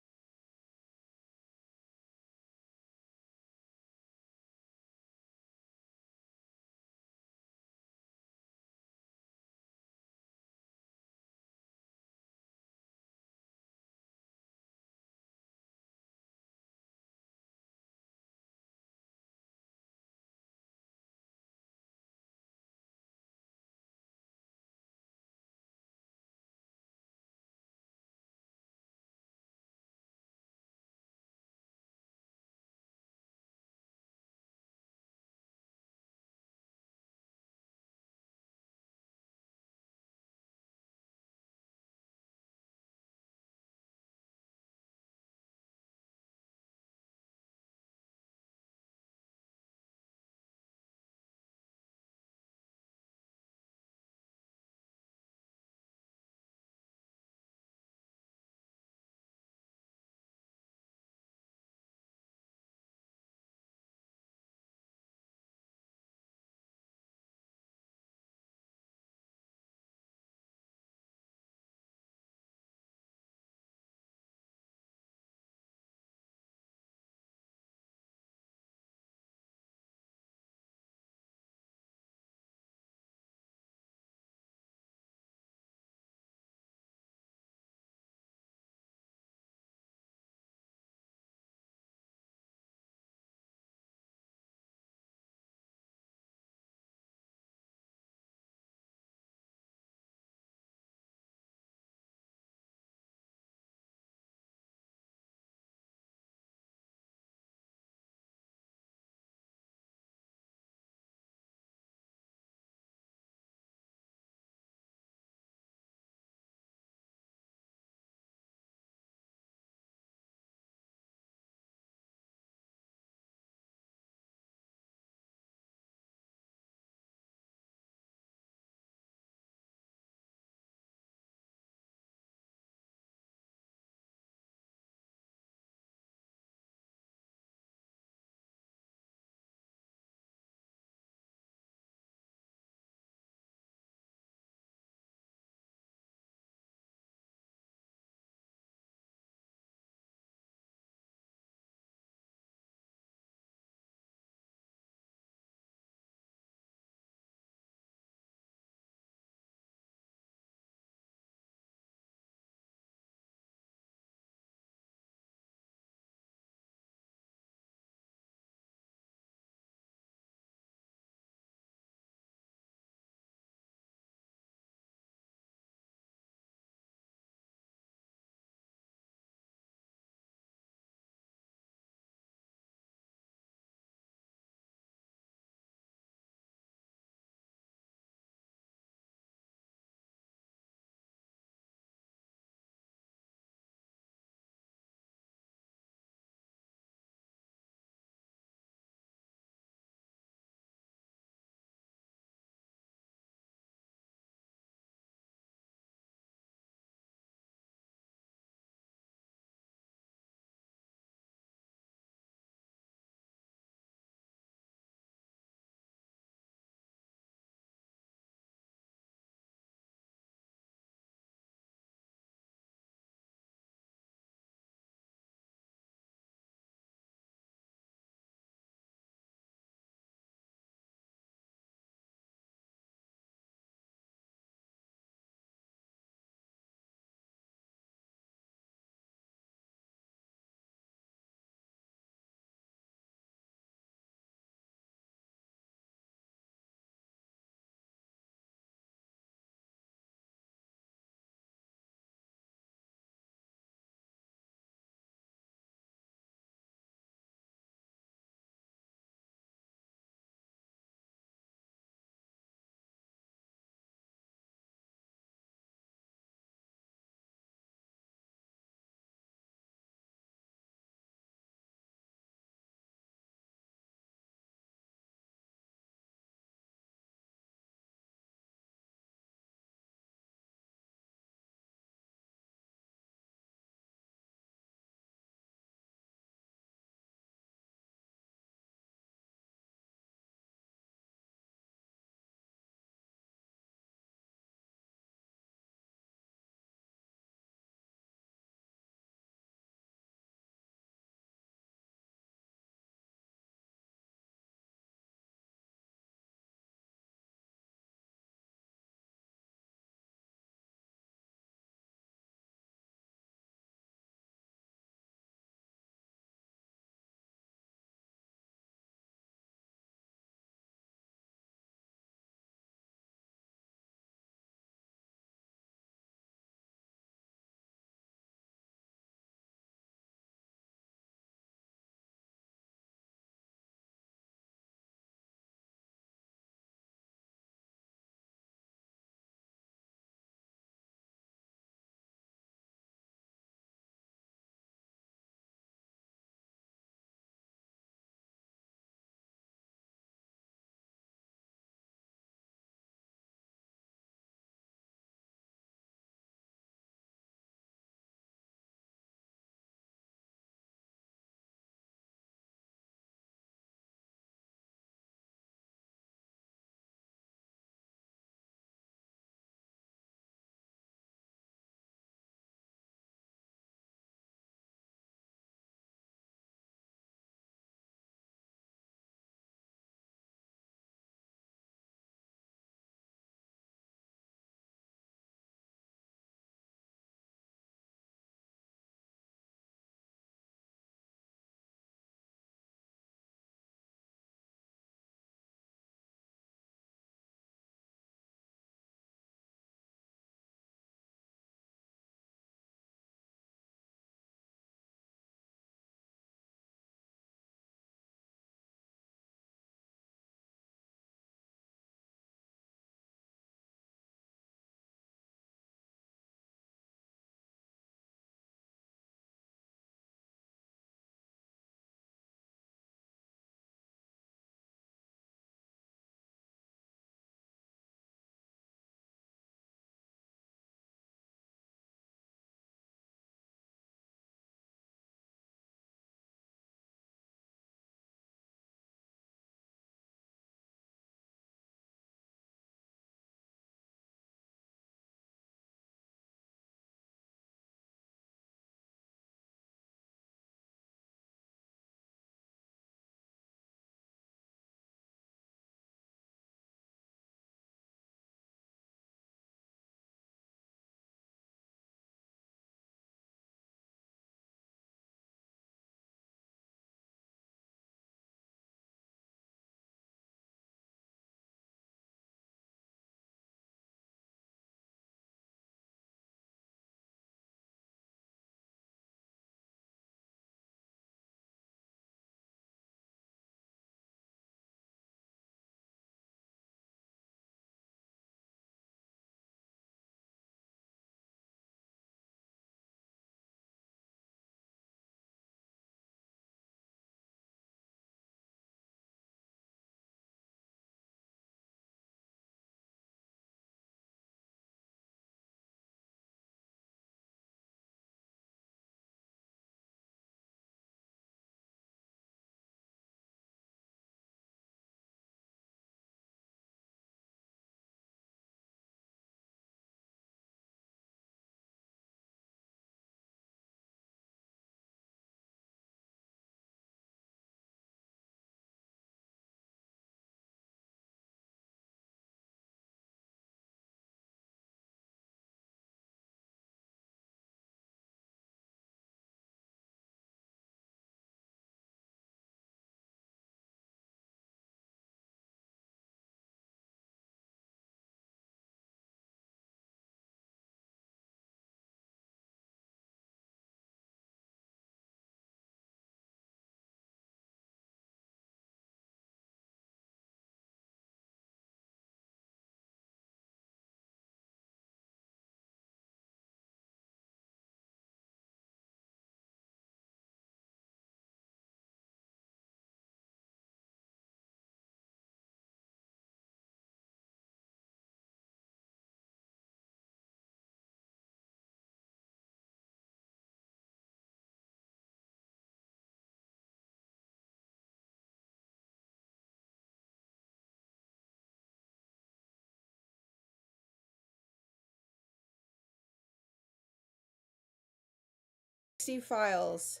60 files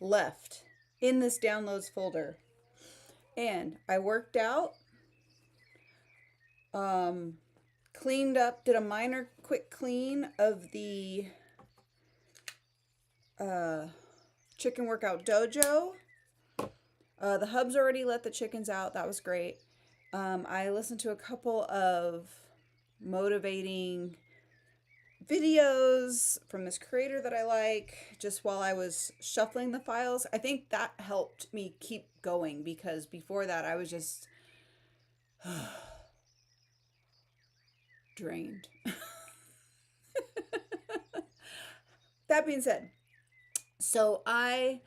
left in this downloads folder. And I worked out, cleaned up, did a minor quick clean of the Chicken Workout Dojo. The hubs already let the chickens out. That was great. I listened to a couple of motivating videos from this creator that I like just while I was shuffling the files. I think that helped me keep going, because before that I was just drained. That being said, so I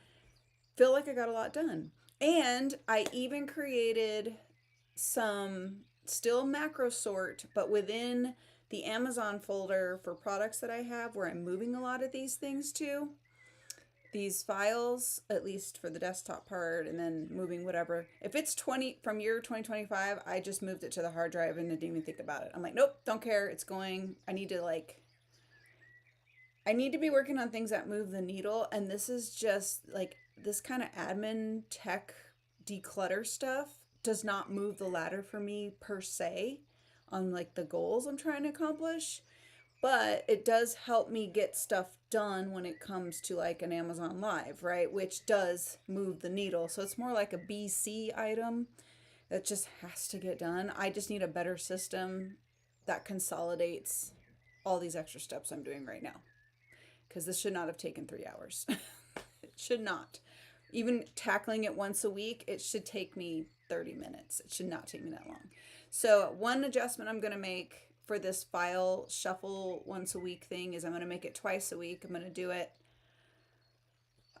feel like I got a lot done. And I even created some still macro sort, but within the Amazon folder for products that I have, where I'm moving a lot of these things to. These files, at least for the desktop part, and then moving whatever. If it's 20 from year 2025, I just moved it to the hard drive and didn't even think about it. I'm like, nope, don't care. It's going. I need to be working on things that move the needle. And this is just like this kind of admin tech declutter stuff does not move the ladder for me per se on like the goals I'm trying to accomplish, but it does help me get stuff done when it comes to like an Amazon Live, right? Which does move the needle. So it's more like a BC item that just has to get done. I just need a better system that consolidates all these extra steps I'm doing right now, because this should not have taken 3 hours. It should not. Even tackling it once a week, it should take me 30 minutes. It should not take me that long. So one adjustment I'm going to make for this file shuffle once a week thing is I'm going to make it twice a week. I'm going to do it.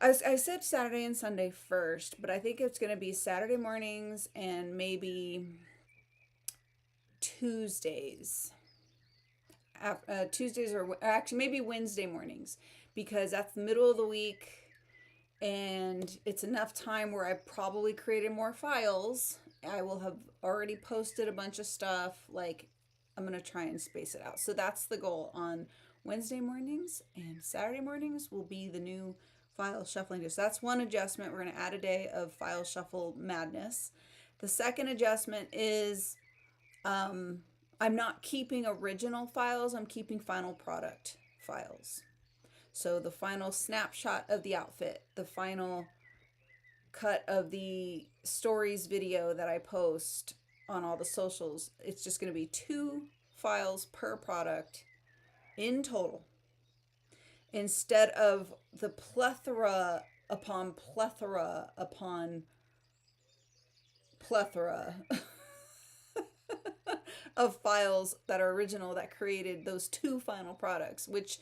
I said Saturday and Sunday first, but I think it's going to be Saturday mornings and maybe Tuesdays. Tuesdays, or actually maybe Wednesday mornings, because that's the middle of the week and it's enough time where I probably created more files. I will have already posted a bunch of stuff. Like, I'm going to try and space it out. So that's the goal on Wednesday mornings, and Saturday mornings will be the new file shuffling day. So that's one adjustment. We're going to add a day of file shuffle madness. The second adjustment is I'm not keeping original files. I'm keeping final product files. So the final snapshot of the outfit, the final cut of the stories video that I post on all the socials, it's just going to be 2 files per product in total, instead of the plethora upon plethora upon plethora of files that are original that created those 2 final products, which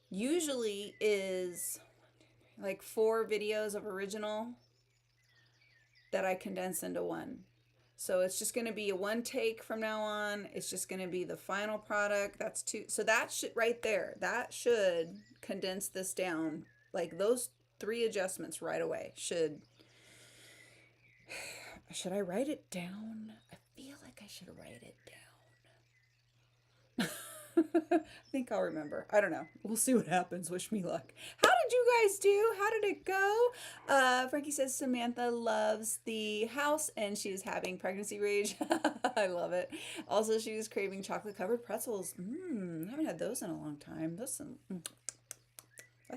usually is like 4 videos of original that I condense into one. So it's just going to be a one take from now on. It's just going to be the final product. That's 2. So that should right there, that should condense this down. Like those 3 adjustments right away should I write it down? I feel like I should write it down. I think I'll remember. I don't know. We'll see what happens. Wish me luck. How did you guys do? How did it go? Frankie says Samantha loves the house and she is having pregnancy rage. I love it. Also, she was craving chocolate covered pretzels. I haven't had those in a long time. That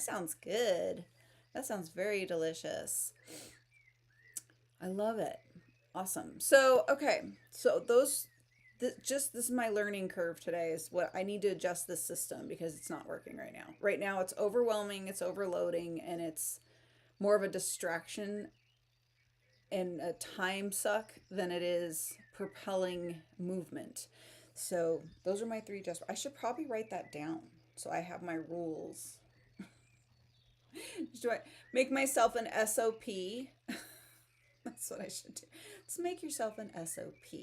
sounds good. That sounds very delicious. I love it. Awesome. So, okay. So this is my learning curve today, is what I need to adjust this system because it's not working right now. Right now it's overwhelming, it's overloading, and it's more of a distraction and a time suck than it is propelling movement. So those are my 3 adjustments. I should probably write that down so I have my rules. Do I make myself an SOP? That's what I should do. Let's make yourself an SOP.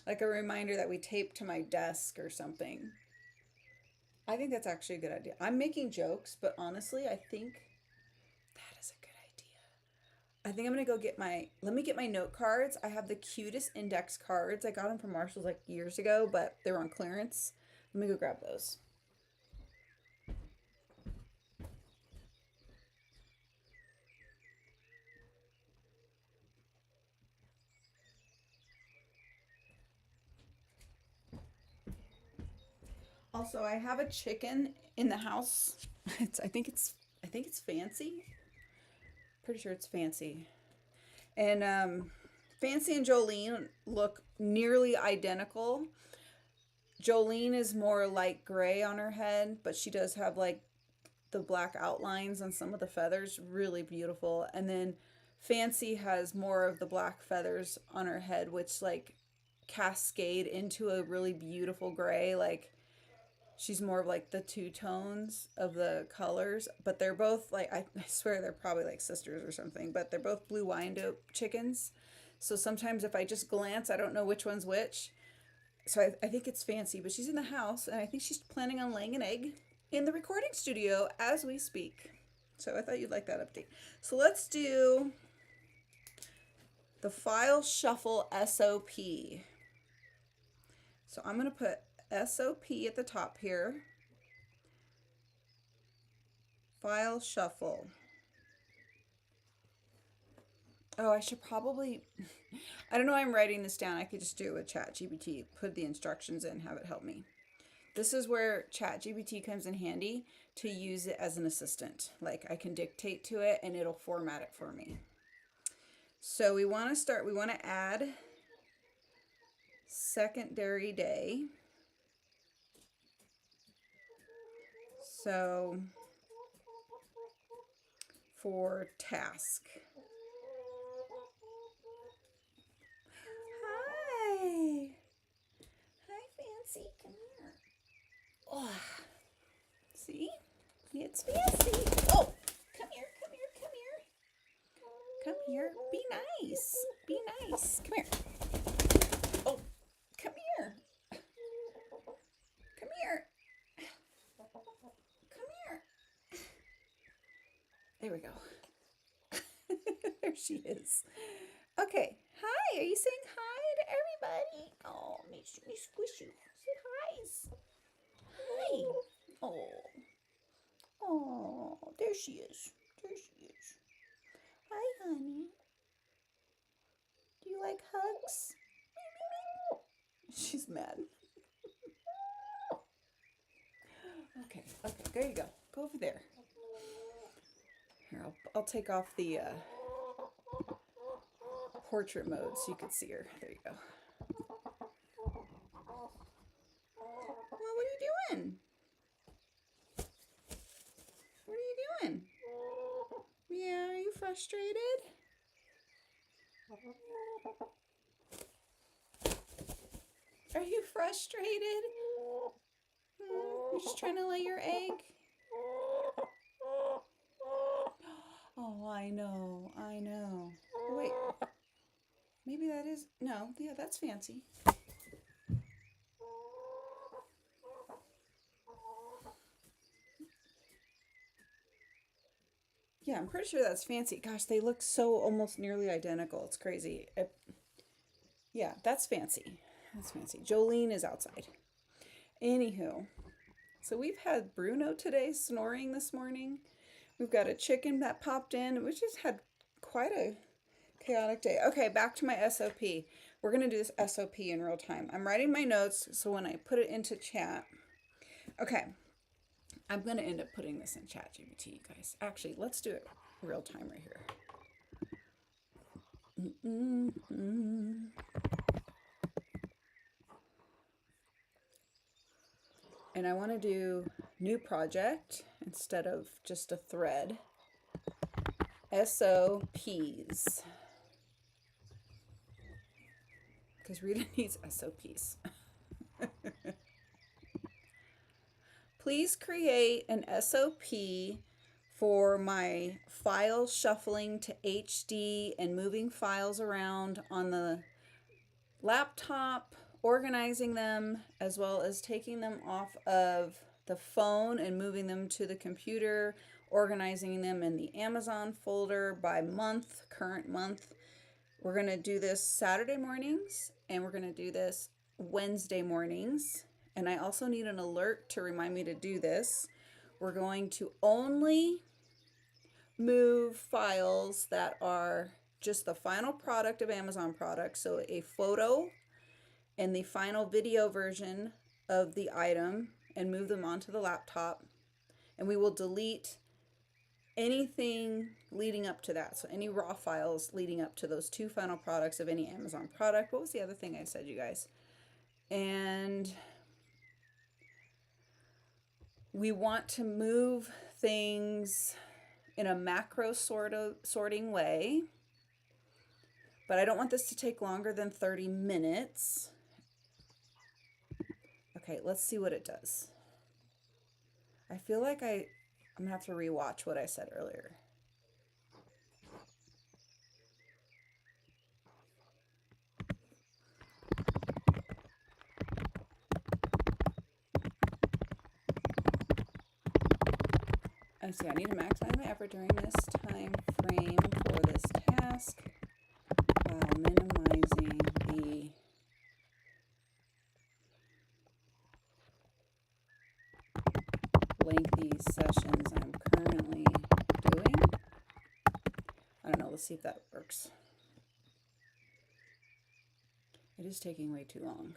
Like a reminder that we tape to my desk or something. I think that's actually a good idea. I'm making jokes, but honestly, I think that is a good idea. I think I'm going to go let me get my note cards. I have the cutest index cards. I got them from Marshall's like years ago, but they were on clearance. Let me go grab those. Also, I have a chicken in the house. I think it's Fancy. Pretty sure it's Fancy. And Fancy and Jolene look nearly identical. Jolene is more light gray on her head, but she does have like the black outlines on some of the feathers. Really beautiful. And then Fancy has more of the black feathers on her head, which like cascade into a really beautiful gray. Like she's more of like the two tones of the colors, but they're both like, I swear they're probably like sisters or something, but they're both Blue Wyandotte chickens. So sometimes if I just glance, I don't know which one's which. So I think it's Fancy, but she's in the house and I think she's planning on laying an egg in the recording studio as we speak. So I thought you'd like that update. So let's do the file shuffle SOP. So I'm going to put SOP at the top here. File shuffle. Oh, I should probably, I don't know why I'm writing this down. I could just do it with ChatGPT, put the instructions in, have it help me. This is where ChatGPT comes in handy to use it as an assistant. Like I can dictate to it and it'll format it for me. So we want to add secondary day. So for task. Hi. Hi, Fancy. Come here. Oh. See? It's Fancy. Oh, come here, come here, come here. Come here. Be nice. Be nice. Come here. Oh, come here. Come here. Come here. There we go. There she is. Okay. Hi. Are you saying hi to everybody? Oh, let me squish you. Say hi. Hi. Oh. Oh, there she is. There she is. Hi, honey. Do you like hugs? She's mad. Okay, there you go. Go over there. Here, I'll take off the portrait mode so you can see her. There you go. Well, what are you doing? What are you doing? Yeah, are you frustrated? Are you frustrated? You're just trying to lay your egg? Oh, I know. Oh, wait. Maybe that is... No, yeah, that's Fancy. Yeah, I'm pretty sure that's Fancy. Gosh, they look so almost nearly identical. It's crazy. Yeah, that's Fancy. That's Fancy. Jolene is outside. Anywho, so we've had Bruno today snoring this morning. We've got a chicken that popped in. We just had quite a chaotic day. Okay, back to my SOP. We're going to do this SOP in real time. I'm writing my notes so when I put it into chat. Okay, I'm going to end up putting this in ChatGPT, guys. Actually, let's do it real time right here. And I want to do new project instead of just a thread. SOPs. Because Rita needs SOPs. Please create an SOP for my file shuffling to HD and moving files around on the laptop, organizing them, as well as taking them off of the phone and moving them to the computer, organizing them in the Amazon folder by month, current month. We're going to do this Saturday mornings and we're going to do this Wednesday mornings. And I also need an alert to remind me to do this. We're going to only move files that are just the final product of Amazon products. So a photo and the final video version of the item and move them onto the laptop, and we will delete anything leading up to that. So any raw files leading up to those two final products of any Amazon product. What was the other thing I said, you guys? And we want to move things in a macro sorting way, but I don't want this to take longer than 30 minutes. Okay, let's see what it does. I feel like I'm gonna have to rewatch what I said earlier. I see, I need to maximize my effort during this time frame for this task while minimizing the lengthy sessions I'm currently doing. I don't know, let's see if that works. It is taking way too long.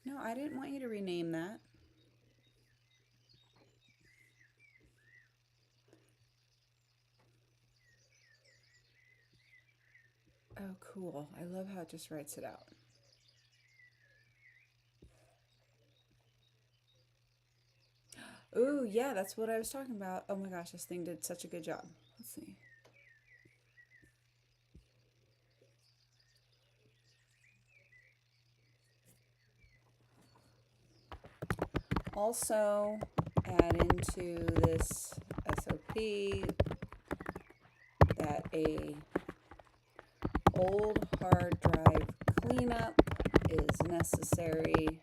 No, I didn't want you to rename that. Oh, cool. I love how it just writes it out. Ooh, yeah, that's what I was talking about. Oh my gosh, this thing did such a good job. Let's see. Also, add into this SOP that a old hard drive cleanup is necessary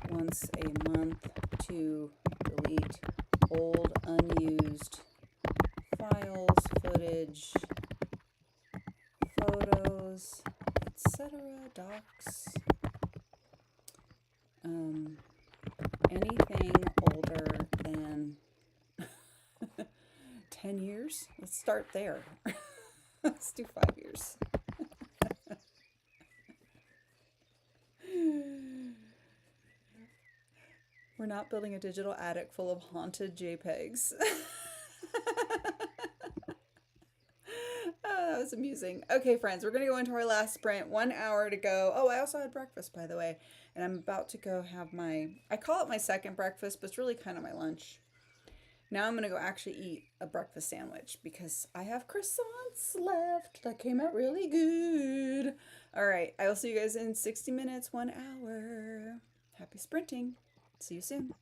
once a month to delete old unused files, footage, photos, etc., docs, anything older than 10 years. Let's start there. Let's do 5 years. We're not building a digital attic full of haunted JPEGs. Oh, that was amusing. Okay, friends, we're going to go into our last sprint. 1 hour to go. Oh, I also had breakfast, by the way. And I'm about to go have I call it my second breakfast, but it's really kind of my lunch. Now I'm going to go actually eat a breakfast sandwich because I have croissants left that came out really good. All right, I will see you guys in 60 minutes, 1 hour. Happy sprinting. See you soon.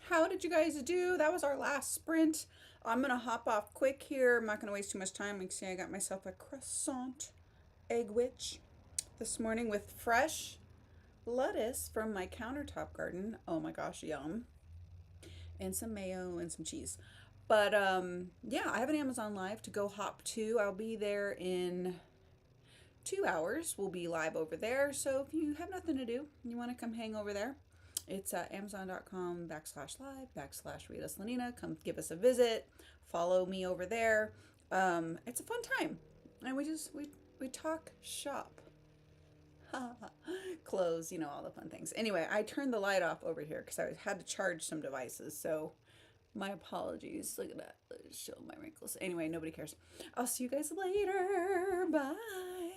How did you guys do? That was our last sprint. I'm going to hop off quick here. I'm not going to waste too much time. You can see I got myself a croissant egg witch this morning with fresh lettuce from my countertop garden. Oh my gosh, yum. And some mayo and some cheese. But yeah, I have an Amazon Live to go hop to. I'll be there in 2 hours. We'll be live over there. So if you have nothing to do, you want to come hang over there, it's amazon.com/live/Rita Slanina. Come give us a visit. Follow me over there. It's a fun time. And we talk shop. Clothes, all the fun things. Anyway, I turned the light off over here because I had to charge some devices. So my apologies. Look at that. Show my wrinkles. Anyway, nobody cares. I'll see you guys later. Bye.